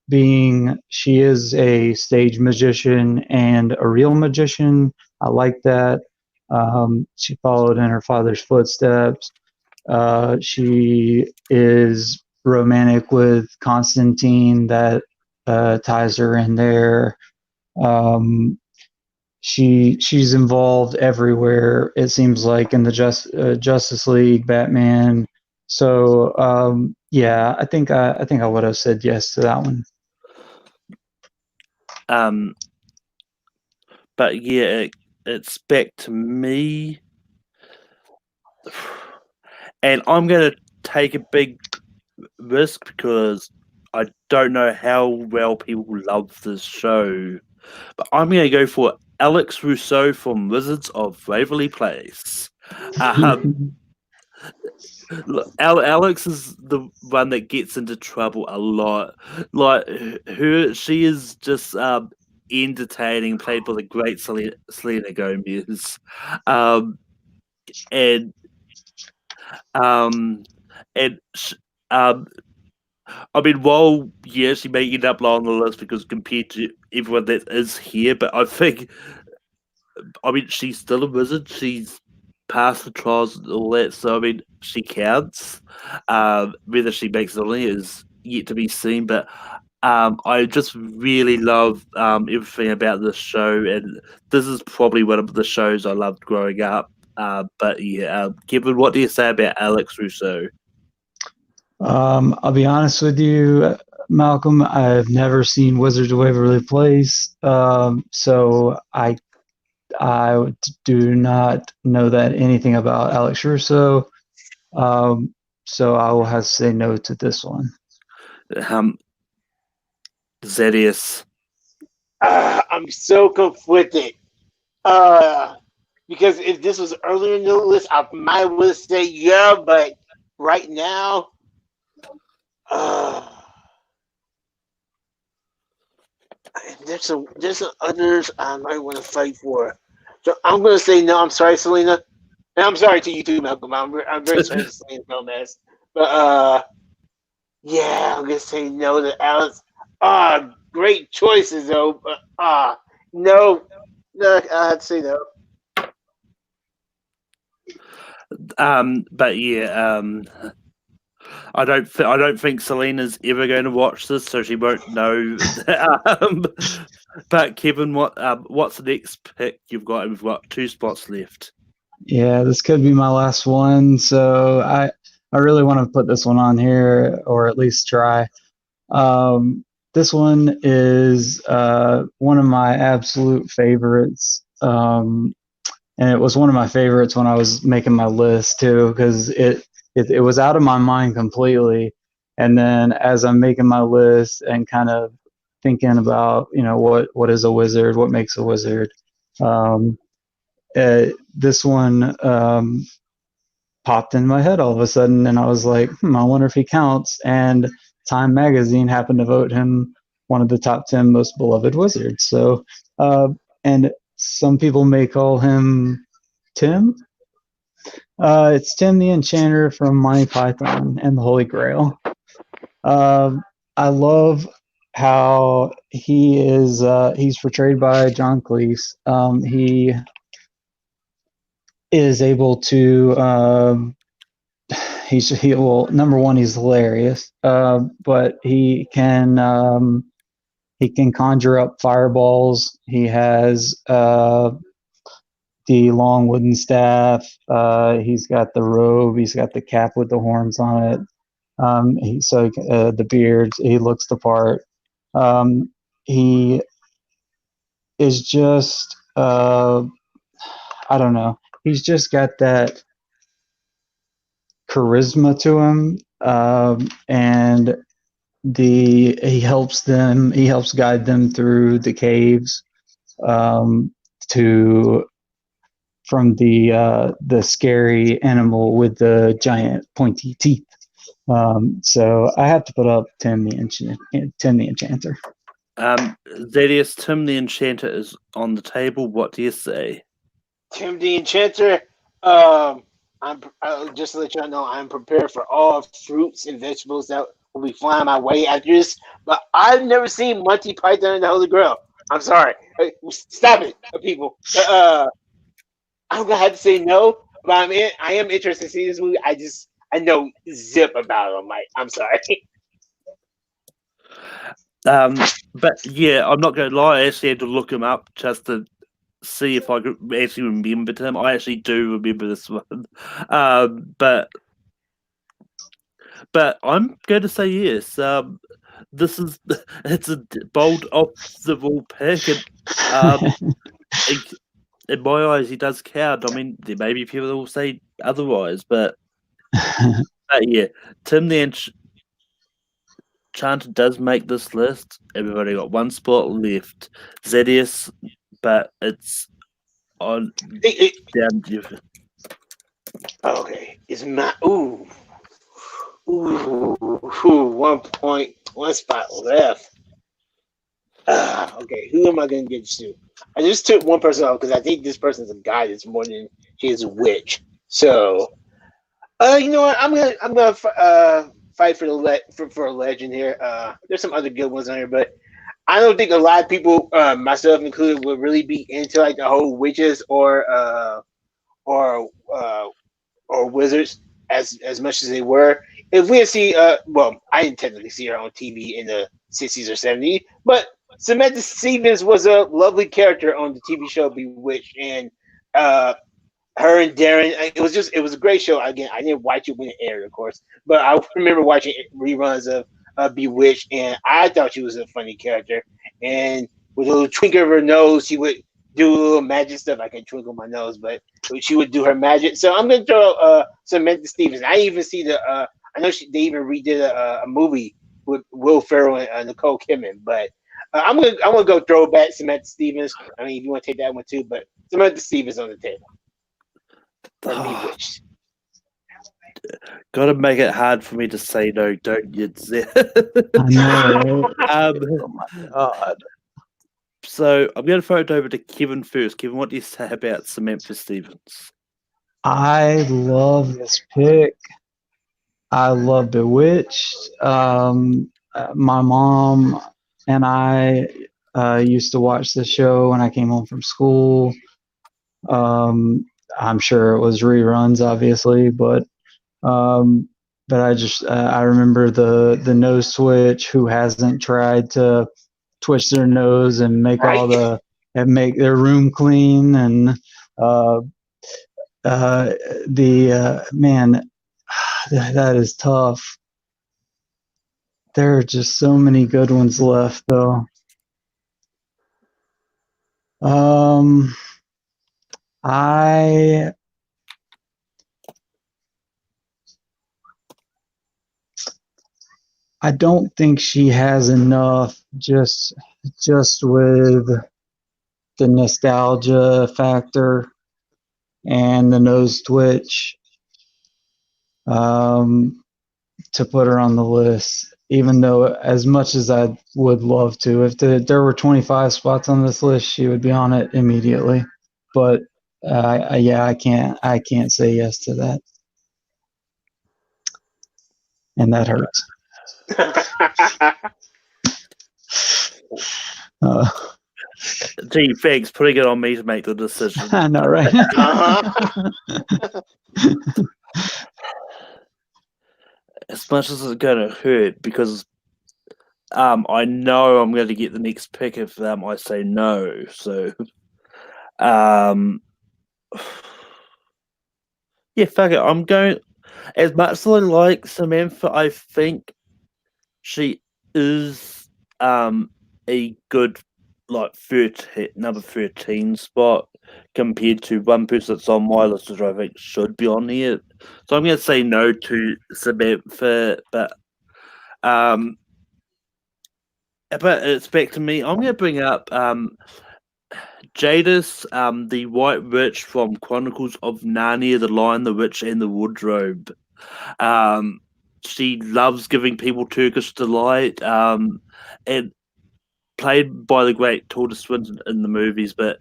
being she is a stage magician and a real magician. I like that. She followed in her father's footsteps. She is romantic with Constantine. That ties her in there. She's involved everywhere, it seems like, in the Justice League, Batman. So yeah, I think I would have said yes to that one. But yeah, it's back to me, and I'm going to take a big risk because I don't know how well people love this show, but I'm going to go for Alex Rousseau from Wizards of Waverly Place. Alex is the one that gets into trouble a lot. Like she is just entertaining, played by the great Selena Gomez. Um, and um, and um, I mean, while yes, she may end up low on the list because compared to everyone that is here, but I mean, she's still a wizard. She's passed the trials and all that, so I mean, she counts. Whether she makes it on is yet to be seen, but I just really love everything about this show, and this is probably one of the shows I loved growing up. But yeah, Kevin, what do you say about Alex Russo? I'll be honest with you, Malcolm. I've never seen Wizards of Waverly Place, so I do not know that anything about Alex Russo. So I will have to say no to this one. Zedius. I'm so conflicted. Because if this was earlier in the list, I might would say yeah, but right now, there's some others I might want to fight for. So I'm gonna say no. I'm sorry, Selena, and I'm sorry to you too, Malcolm. I'm very sorry to Selena Gomez, but yeah, I'm gonna say no to Alex. Great choices though, but no, I'd say no. But yeah, I don't think Selena's ever going to watch this, so she won't know. But Kevin, what's the next pick you've got? We've got 2 spots left. Yeah, this could be my last one, so I really want to put this one on here, or at least try. This one is one of my absolute favorites, and it was one of my favorites when I was making my list too, because it was out of my mind completely. And then as I'm making my list and kind of thinking about, what is a wizard, what makes a wizard, this one popped in my head all of a sudden, and I was like, I wonder if he counts. And Time Magazine happened to vote him one of the top 10 most beloved wizards. So, and some people may call him Tim. It's Tim the Enchanter from Monty Python and the Holy Grail. I love how he is. He's portrayed by John Cleese. He is able to. Well, number one, he's hilarious. But he can conjure up fireballs. He has the long wooden staff. He's got the robe. He's got the cap with the horns on it. The beard. He looks the part. He is just. I don't know. He's just got that charisma to him, and he helps guide them through the caves from the scary animal with the giant pointy teeth. So I have to put up Tim the Enchanter. Zedius, Tim the Enchanter is on the table. What do you say? Tim the Enchanter. I'll just to let y'all know, I'm prepared for all fruits and vegetables that will be flying my way after this. But I've never seen Monty Python and the Holy Grail. I'm sorry. Stop it, people. I'm gonna have to say no, but I am interested in seeing this movie. I know zip about it. I'm sorry. But yeah, I'm not going to lie. I actually had to look him up just to see if I could actually remember him. I actually do remember this one. But I'm going to say yes. It's a bold off the wall pick, and in my eyes, he does count. I mean, there may be people that will say otherwise, but yeah, Tim the Enchanter does make this list. Everybody got 1 spot left. Zedius, but it's on down to. Okay, it's my ooh 1 point, 1 spot left. Okay, who am I gonna get to? I just took one person off because I think this person's a goddess more than she is a witch. So, you know what? I'm gonna fight for the for a legend here. There's some other good ones on here, but I don't think a lot of people, myself included, would really be into like the whole witches or or wizards as much as they were. If we had seen, well, I didn't technically see her on TV in the 60s or 70s, but Samantha Stevens was a lovely character on the TV show Bewitched, and uh, her and Darren, it was a great show. Again, I didn't watch it when it aired, of course, but I remember watching reruns of Bewitched, and I thought she was a funny character. And with a little twinkle of her nose, she would do a little magic stuff. I can twinkle my nose, but she would do her magic. So I'm gonna throw Samantha Stevens. I even see I know they even redid a movie with Will Ferrell and Nicole Kidman, but I'm gonna go throwback Samantha Stevens. I mean, if you want to take that one too, but Samantha Stevens on the table. Or Bewitched. Gotta make it hard for me to say no, don't you? I know. um, Oh my god. so I'm going to throw it over to Kevin first. Kevin, what do you say about Samantha Stevens? I love this pick. I love Bewitched. My mom and I used to watch the show when I came home from school. I'm sure it was reruns, obviously, but I remember the nose twitch. Who hasn't tried to twitch their nose and make make their room clean? And man, that is tough. There are just so many good ones left, though. I don't think she has enough just with the nostalgia factor and the nose twitch to put her on the list, even though as much as I would love to, if there were 25 spots on this list, she would be on it immediately. But I can't say yes to that, and that hurts. Gee, thanks. Putting it on me to make the decision. I know, right? As much as it's going to hurt, because I know I'm going to get the next pick if I say no. So, yeah, fuck it. I'm going. As much as I like Samantha, I think she is a good number 13 spot compared to one person that's on my list, which I think should be on here. So I'm going to say no to Samantha, but it's back to me. I'm going to bring up Jadis, the White Witch from Chronicles of Narnia, The Lion, the Witch, and the Wardrobe. She loves giving people Turkish delight, and played by the great Tilda Swinton in the movies. But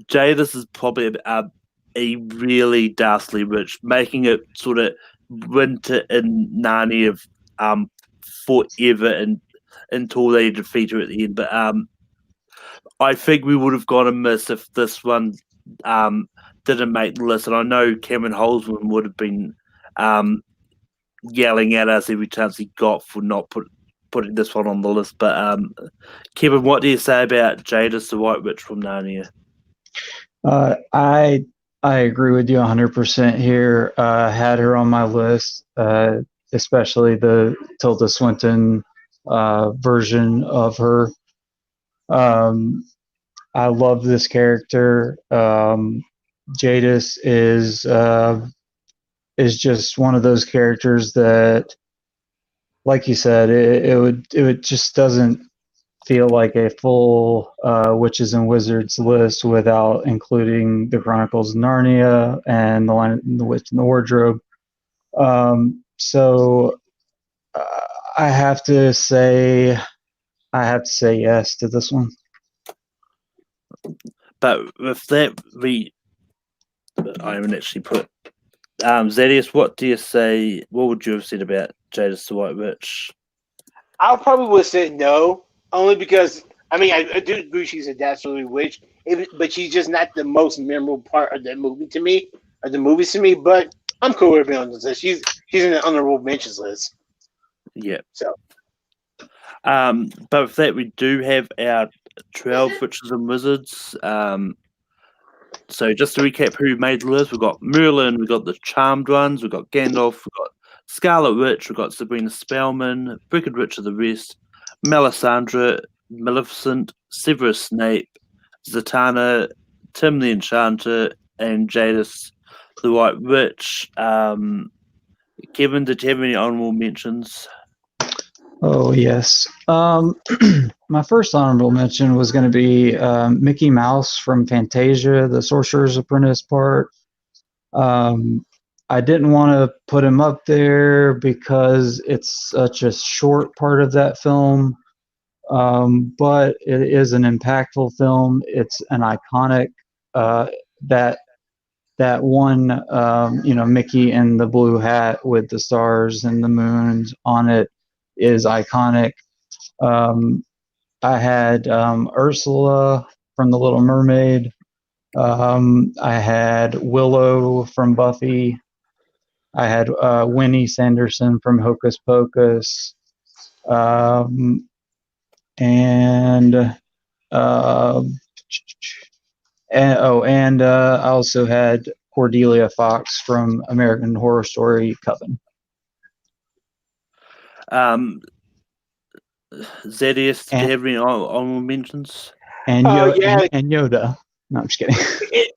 Jadis is probably a really dastardly witch, making it sort of winter in Narnia forever and until they defeat her at the end. But I think we would have gone amiss if this one didn't make the list. And I know Cameron Holzman would have been yelling at us every chance he got for not putting this one on the list. But Kevin, what do you say about Jadis, the White Witch from Narnia? I agree with you 100% here. Had her on my list, especially the Tilda Swinton version of her. I love this character. Jadis is just one of those characters that, like you said, it just doesn't feel like a full Witches and Wizards list without including the Chronicles of Narnia and the Lion, the Witch, and the Wardrobe. So I have to say I have to say yes to this one. But with that, I haven't actually put. Zedius, what do you say? What would you have said about Jadis the White Witch? I probably would have said no, only because I mean I do agree she's a dastardly witch, but she's just not the most memorable part of the movie to me, or the movies to me. But I'm cool with her being on this list. She's in the honorable mentions list. Yeah. So, but with that, we do have our 12 witches and wizards. So just to recap who made the list, we've got Merlin, we've got the Charmed Ones, we've got Gandalf, we've got Scarlet Witch, we've got Sabrina Spellman, Wicked Witch of the West, Melisandre, Maleficent, Severus Snape, Zatanna, Tim the Enchanter, and Jadis the White Witch. Kevin, did you have any honorable mentions? Oh, yes. My first honorable mention was going to be Mickey Mouse from Fantasia, the Sorcerer's Apprentice part. I didn't want to put him up there because it's such a short part of that film, but it is an impactful film. It's an iconic, that one, Mickey in the blue hat with the stars and the moons on it is iconic. I had Ursula from The Little Mermaid. I had Willow from Buffy. I had Winnie Sanderson from Hocus Pocus. And I also had Cordelia Fox from American Horror Story Coven. Zedius, did you have any honorable mentions? And Yoda. No, I'm just kidding.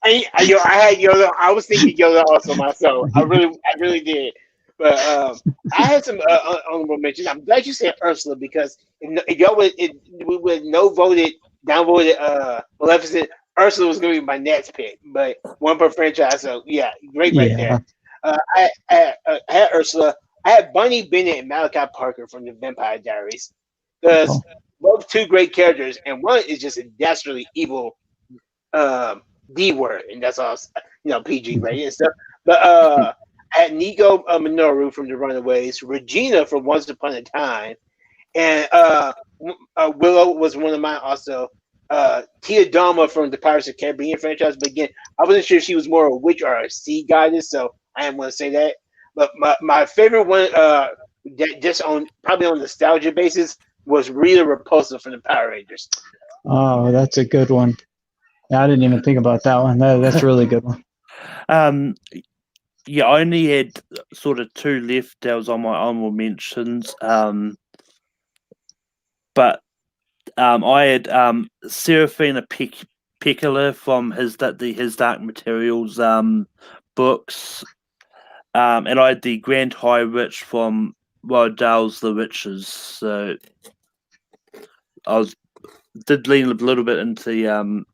I had Yoda. I was thinking Yoda also myself. I really did. But I had some honorable mentions. I'm glad you said Ursula because if y'all we would downvoted Maleficent, Ursula was going to be my next pick. But one per franchise, so yeah, great right there. I had Ursula. I had Bonnie Bennett and Malachi Parker from the Vampire Diaries because both two great characters, and one is just a dastardly evil D word, and that's all PG rated and stuff. But I had Nico Minoru from The Runaways, Regina from Once Upon a Time, and Willow was one of mine also. Tia Dalma from the Pirates of the Caribbean franchise, but again, I wasn't sure if she was more a witch or a sea goddess, so I didn't want to say that. But my favorite one, just probably on nostalgia basis, was Rita Repulsa from the Power Rangers. Oh, that's a good one. I didn't even think about that one. That's a really good one. Yeah, I only had sort of two left that was on my honorable mentions. But I had Serafina Piccola from his Dark Materials books. And I had the Grand High Witch from Roald Dahl's The Witches. So I did lean a little bit into the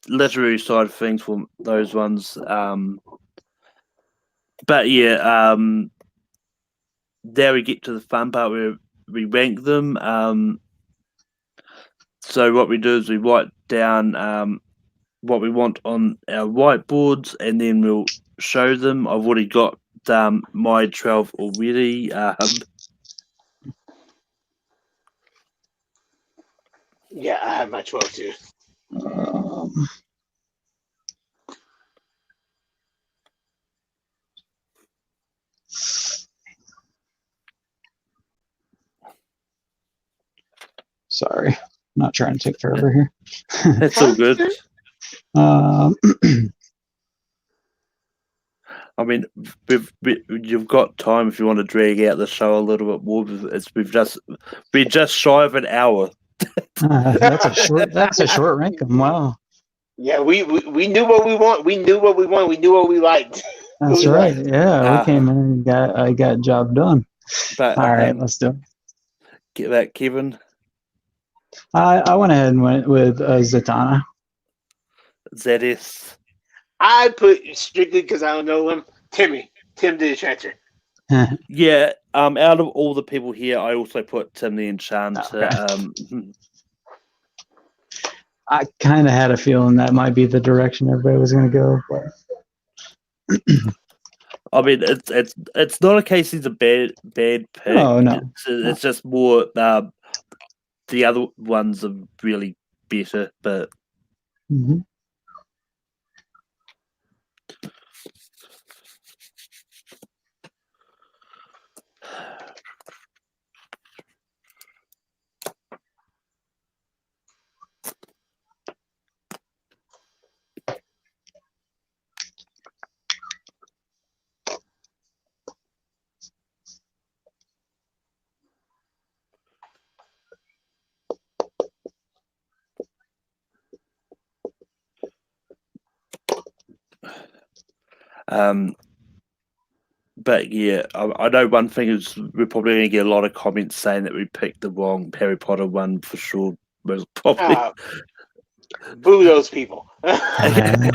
literary side of things for those ones. But yeah, there we get to the fun part where we rank them. So what we do is we write down what we want on our whiteboards, and then we'll show them. I've already got my 12 already. Yeah, I have my 12 too. Sorry, I'm not trying to take forever here. That's all good. I mean, you've got time if you want to drag out the show a little bit more. We're just shy of an hour. That's a short ranking. Wow. Yeah, we knew what we want. We knew what we want. We knew what we liked. That's right. Yeah, we came in and I got job done. But all right, let's do it. Get that, Kevin. I went ahead and went with Zatanna. ZS. I put strictly because I don't know him. Tim the Enchanter. Yeah, out of all the people here, I also put Tim the Enchanter. Okay. I kind of had a feeling that might be the direction everybody was going to go. But I mean, it's not a case he's a bad pick. Oh, no. It's just more the other ones are really better, but. Mhm. But yeah, I know one thing is we're probably going to get a lot of comments saying that we picked the wrong Harry Potter one for sure. Most probably. Boo those people. Exactly.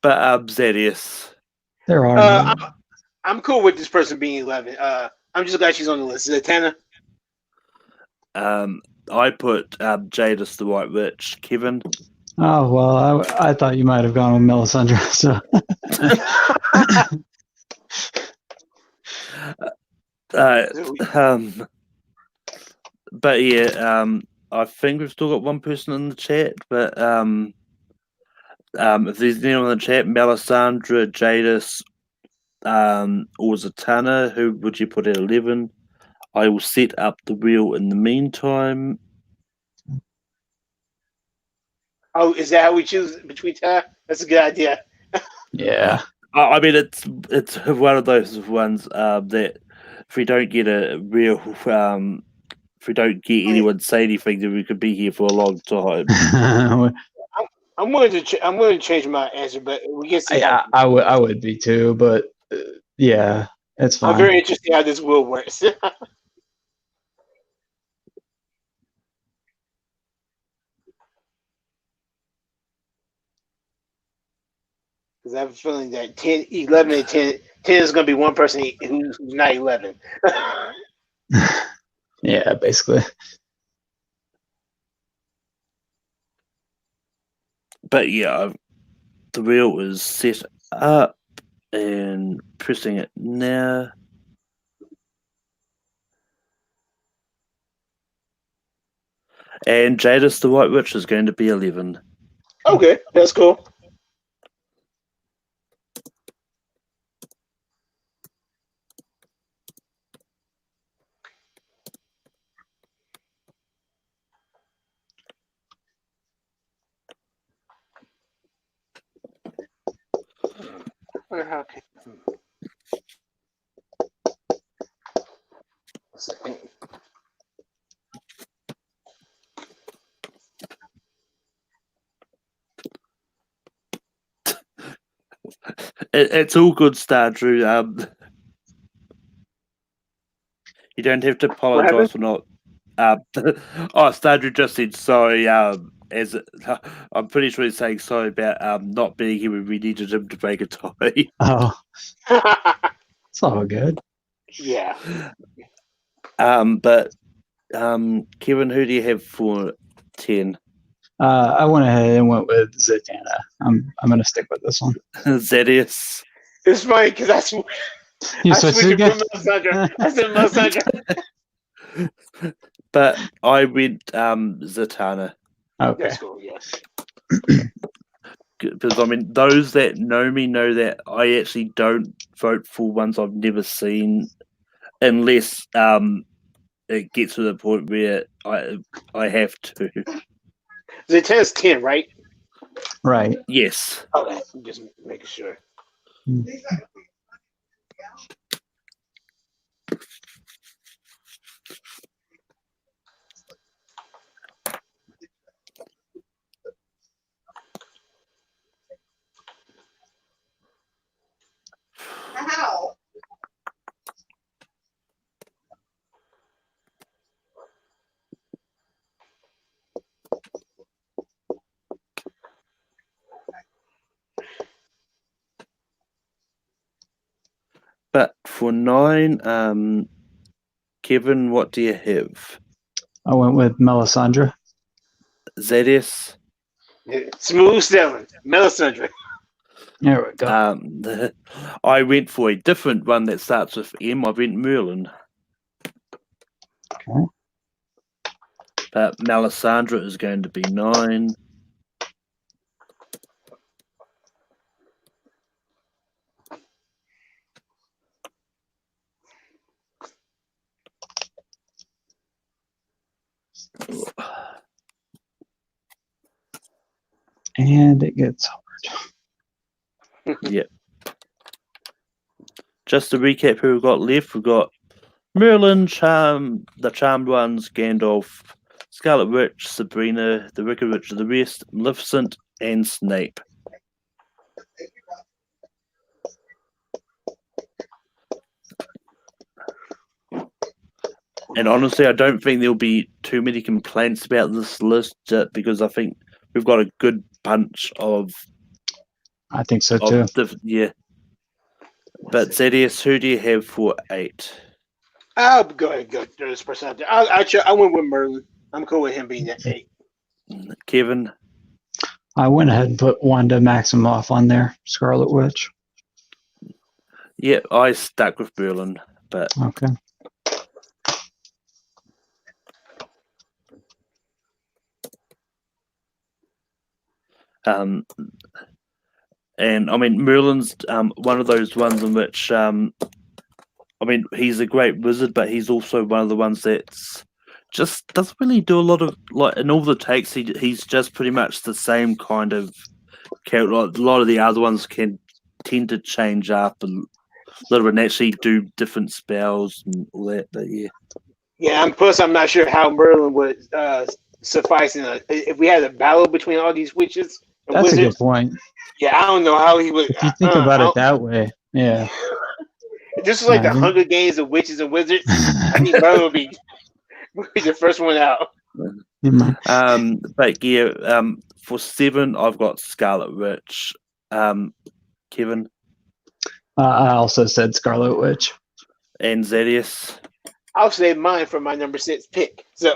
But Zedius. There are. I'm cool with this person being 11. I'm just glad she's on the list. Is it Tana? I put Jadis the White Witch. Kevin. Oh well, I thought you might have gone with Melisandre. So. But yeah, I think we've still got one person in the chat. But if there's anyone in the chat, Melisandre, Jadis, or Zatanna, who would you put at 11? I will set up the wheel in the meantime. Oh, is that how we choose between Tana? That's a good idea. Yeah. I mean, it's one of those ones that if we don't get a real, if we don't get anyone say anything, then we could be here for a long time. I'm willing to change my answer, but we can see. I would be too, but yeah, it's fine. I'm very interested how this will works. Because I have a feeling that 10, 11, and 10 is going to be one person who's not 11. Yeah, basically. But yeah, the wheel is set up and pressing it now. And Jadis the White Witch is going to be 11. Okay, that's cool. Okay. It's all good, Star Drew. You don't have to apologize for not. Star Drew just said sorry. As I'm pretty sure he's saying sorry about not being here when we needed him to make a tie. Oh, it's all good. Yeah. But Kevin, who do you have for 10? I went ahead and went with Zatanna. I'm going to stick with this one. Zedius. It's funny because I switched again? from Melisandre. I said Melisandre. But I went Zatanna. Okay. That's cool, yeah. Because I mean, those that know me know that I actually don't vote for ones I've never seen, unless it gets to the point where I have to. The 10 is 10, right? Right. Yes. Okay, just making sure. How? For 9, Kevin, what do you have? I went with Melisandre. ZS? Smooth sailing. Melisandre. There we go. I went for a different one that starts with M. I went Merlin. Okay. But Melisandre is going to be 9. And it gets hard. Yep. Just to recap who we've got left, we've got Merlin, the Charmed Ones, Gandalf, Scarlet Witch, Sabrina, the Wicked Witch of the West, Maleficent, and Snape. And honestly, I don't think there'll be too many complaints about this list, just because I think we've got a good bunch of. I think so too. Yeah. But ZS, who do you have for 8? I'll go ahead and go through this person. I went with Merlin. I'm cool with him being at 8. Kevin? I went ahead and put Wanda Maximoff on there, Scarlet Witch. Yeah, I stuck with Merlin, but Okay. And I mean Merlin's one of those ones in which I mean he's a great wizard, but he's also one of the ones that's just doesn't really do a lot of in all the takes. He's just pretty much the same kind of character. Like, a lot of the other ones can tend to change up a little bit and actually do different spells and all that. But yeah. Yeah, I'm not sure how Merlin would suffice if we had a battle between all these witches and That's wizards. a good point. Yeah, I don't know how he would. If you think about it that way, yeah. This is like the Hunger Games of witches and wizards. I think Merlin would be the first one out. But yeah, for 7, I've got Scarlet Witch. Kevin? I also said Scarlet Witch. And Zedius? I'll save mine for my number 6 pick. So.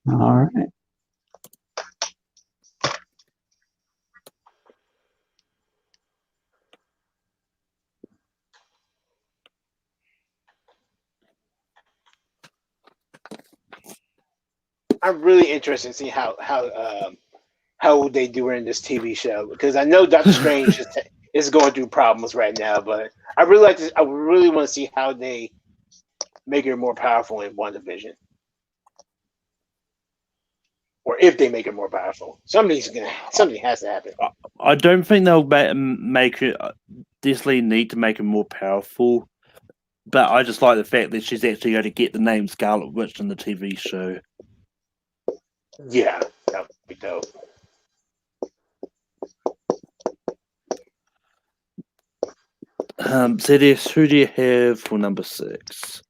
All right. I'm really interested in seeing how they do in this TV show, because I know Doctor Strange is going through problems right now, but I really want to see how they make her more powerful in WandaVision, or if they make her more powerful. Something has to happen. I don't think they'll make her. Definitely need to make her more powerful, but I just like the fact that she's actually going to get the name Scarlet Witch in the TV show. Yeah, that would be dope. Zedius, who do you have for number 6?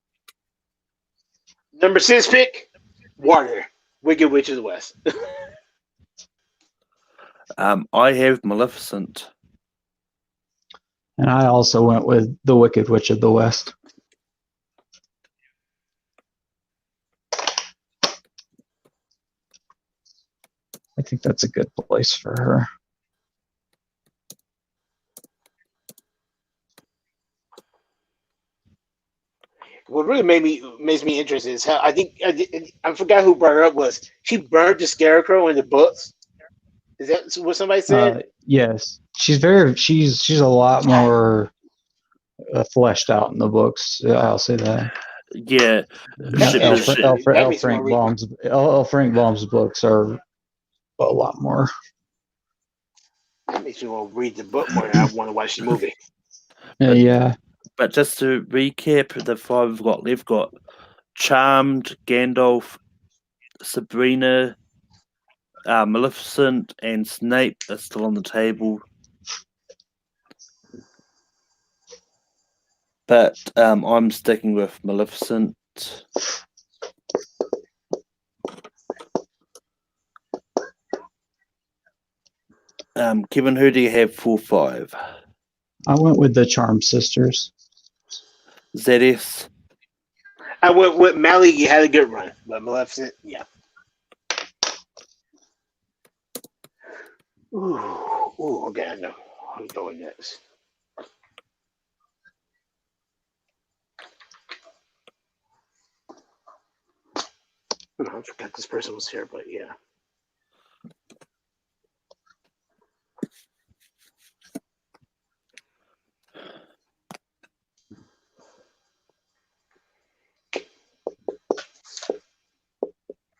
Number 6 pick, Water, Wicked Witch of the West. I have Maleficent. And I also went with the Wicked Witch of the West. I think that's a good place for her. What really makes me interested is how I forgot who brought her up was she burned the Scarecrow in the books. Is that what somebody said? Yes, she's a lot more fleshed out in the books. I'll say that. Yeah, L. Frank Baum's books are a lot more. That makes me want to read the book more than I want to watch the movie. Yeah. But just to recap, the 5 we've got left got Charmed, Gandalf, Sabrina, Maleficent, and Snape are still on the table. But I'm sticking with Maleficent. Kevin, who do you have for 5? I went with the Charm Sisters. ZS. I went with Mally. You had a good run, but Maleficent, yeah. Ooh, okay, I know. I'm going next. I forgot this person was here, but yeah.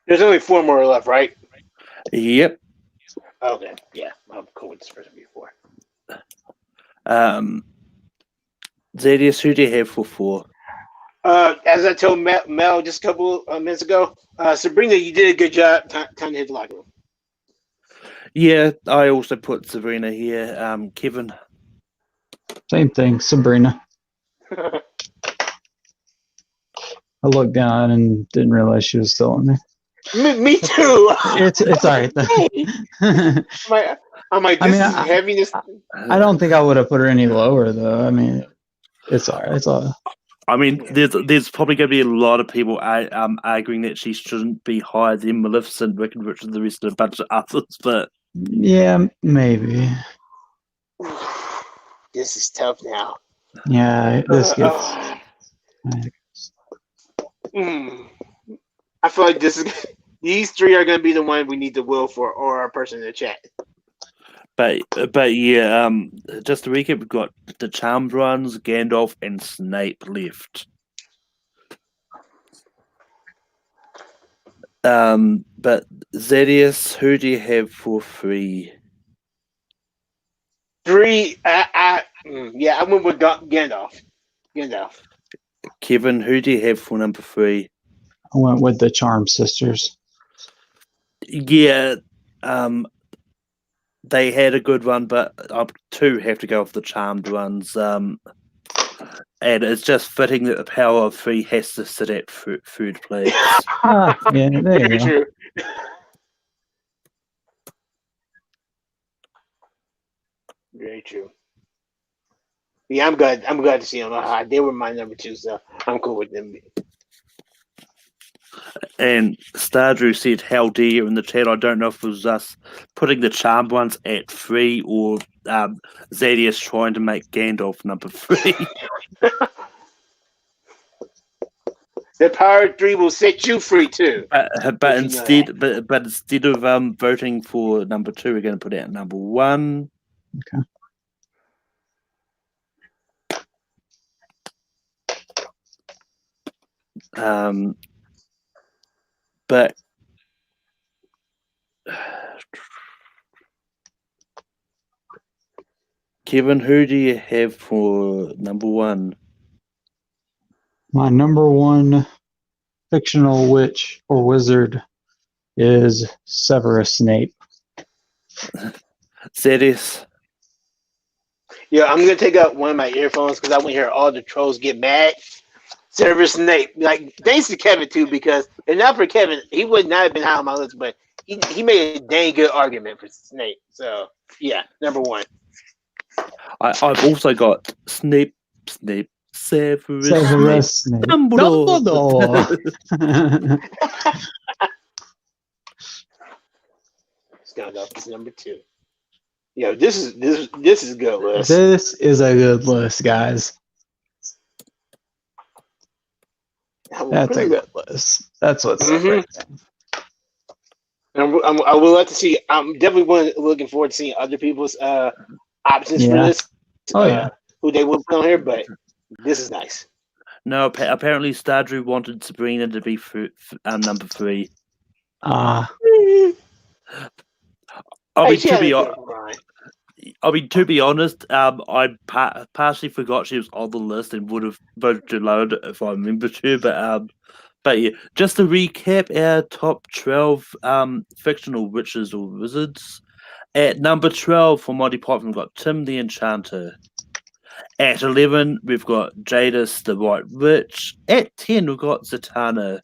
There's only 4 more left, right? Yep. Okay, yeah, I'm cool with this person before. ZS, who do you have for 4? As I told Mel just a couple of minutes ago, Sabrina, you did a good job. Time to hit the locker room. Yeah, I also put Sabrina here. Kevin. Same thing, Sabrina. I looked down and didn't realize she was still in there. Me too. It's all right. I'm like, this is heaviness. I don't think I would have put her any lower though. I mean, it's all right. It's all. I mean, there's probably going to be a lot of people arguing that she shouldn't be higher than Maleficent, Wicked Witch, and the rest of a bunch of others, but yeah, maybe. This is tough now. Yeah, this gets. I feel like these 3 are going to be the one we need to will for, or our person in the chat. But yeah, just to recap, we've got the Charmed ones, Gandalf, and Snape left. But Zedius, who do you have for 3? 3, I went with Gandalf. Kevin, who do you have for number 3? I went with the Charm Sisters. Yeah, they had a good one, but 2 have to go with the Charmed ones. And it's just fitting that the power of 3 has to sit at third place. Yeah, there you go. True. Very true. Yeah, I'm glad to see them. They were my number 2, so I'm cool with them. And Stardrew said, "How dare you?" in the chat. I don't know if it was us putting the Charmed ones at 3 or Zadius trying to make Gandalf number 3. The power of 3 will set you free too. But instead of voting for number 2, we're going to put out number 1. Okay. But Kevin, who do you have for number 1? My number 1 fictional witch or wizard is Severus Snape. Zedis. Yeah, I'm gonna take out one of my earphones because I want to hear all the trolls get mad. Severus Snape, like thanks to Kevin too, because if not for Kevin, he would not have been high on my list. But he made a dang good argument for Snape. So yeah, number 1. I've also got Snape, Severus Snape. Dumbledore. Gandalf is number 2. Yeah, this is a good list. This is a good list, guys. That's a good list. That's what's I would like to see. I'm definitely looking forward to seeing other people's options for this. Oh yeah, who they will put on here, but this is nice. No, apparently Stardrew wanted Sabrina to be number 3. To be honest, I partially forgot she was on the list and would have voted too low if I remembered her. But yeah, just to recap our top 12 fictional witches or wizards. At number 12 for Monty Python, we've got Tim the Enchanter. At 11, we've got Jadis the White Witch. At 10, we've got Zatanna.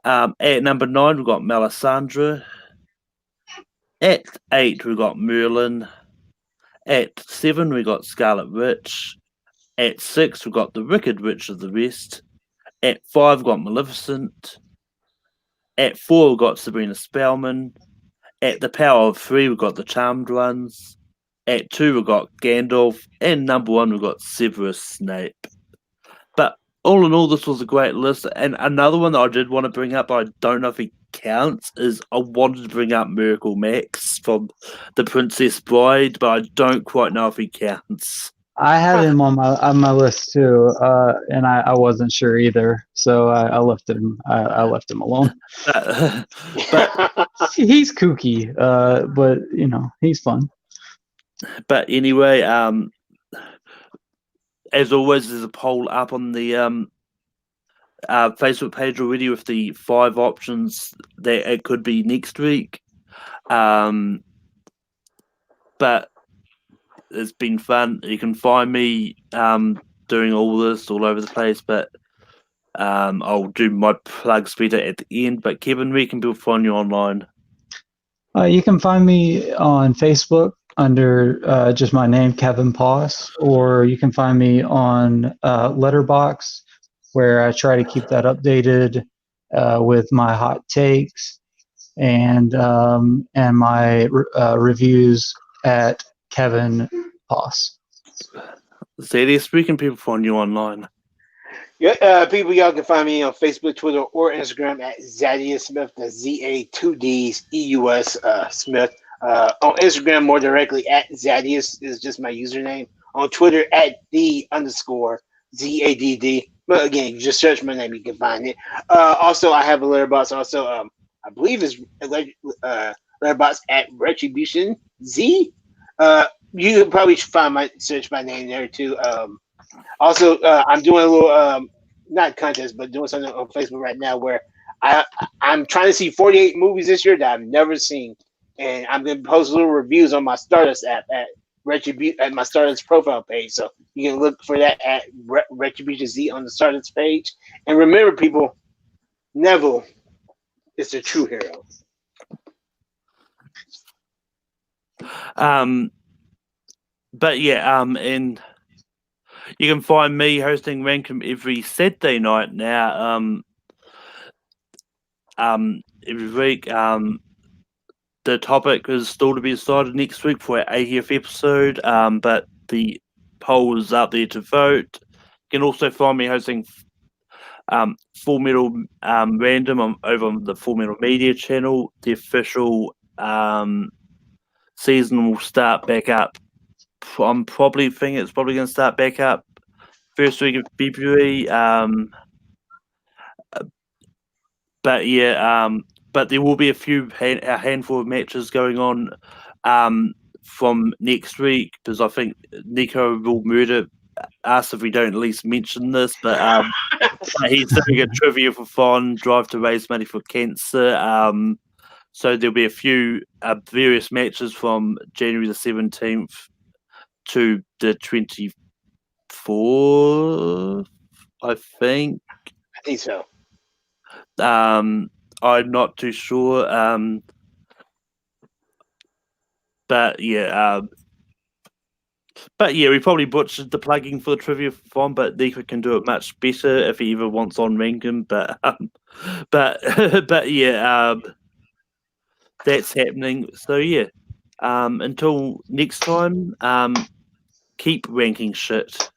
At number 9, we've got Melisandre. At 8, we've got Merlin. At 7, we got Scarlet Witch. At 6, we got The Wicked Witch of the West. At 5, we got Maleficent. At 4, we got Sabrina Spellman. At The Power of 3, we got The Charmed Ones. At 2, we got Gandalf. And number 1, we got Severus Snape. But all in all, this was a great list. And another one that I did want to bring up, I don't know if he counts, is I wanted to bring up Miracle Max from The Princess Bride, but I don't quite know if he counts. I had him on my list too, and I wasn't sure either, so I left him. I left him alone. But He's kooky, but he's fun. But anyway, as always, there's a poll up on the Facebook page already with the 5 options that it could be next week. But it's been fun. You can find me doing all this all over the place, but I'll do my plugs better at the end. But Kevin, where can people find you online? You can find me on Facebook under just my name, Kevin Poss, or you can find me on Letterboxd, where I try to keep that updated with my hot takes and my reviews at Kevin Poss. Zadius, where can people find you online? Yeah, people, y'all can find me on Facebook, Twitter, or Instagram at Zadius Smith. That's ZA2Ds Smith. On Instagram, more directly at Zadius is just my username. On Twitter, at @the_ZADD. But again, you just search my name, you can find it. Also, I have a Letterboxd. Also, I believe it's Letterboxd at Retribution Z. You can probably search my name there too. Also, I'm doing a little not contest, but doing something on Facebook right now where I'm trying to see 48 movies this year that I've never seen, and I'm going to post little reviews on my Stardust app at my Stardust profile page. So you can look for that at Retribution Z on the Stardust page. And remember, people, Neville is the true hero. But yeah, and you can find me hosting Rankum every Saturday night now. Every week. The topic is still to be decided next week for our 80th episode. But the poll is up there to vote. You can also find me hosting Full Metal Random over on the Full Metal Media channel. The official season will start back up. I'm probably thinking it's probably going to start back up first week of February. But yeah, but there will be a handful of matches going on from next week, because I think Nico will murder us if we don't at least mention this. But he's doing a trivia for fun, drive to raise money for cancer. So there'll be a few various matches from January the 17th to the 24th, I think. I think so. I'm not too sure. But yeah, we probably butchered the plugging for the trivia for fun, but Nico can do it much better if he ever wants on Rankin. But yeah, that's happening. So yeah, until next time, keep ranking shit.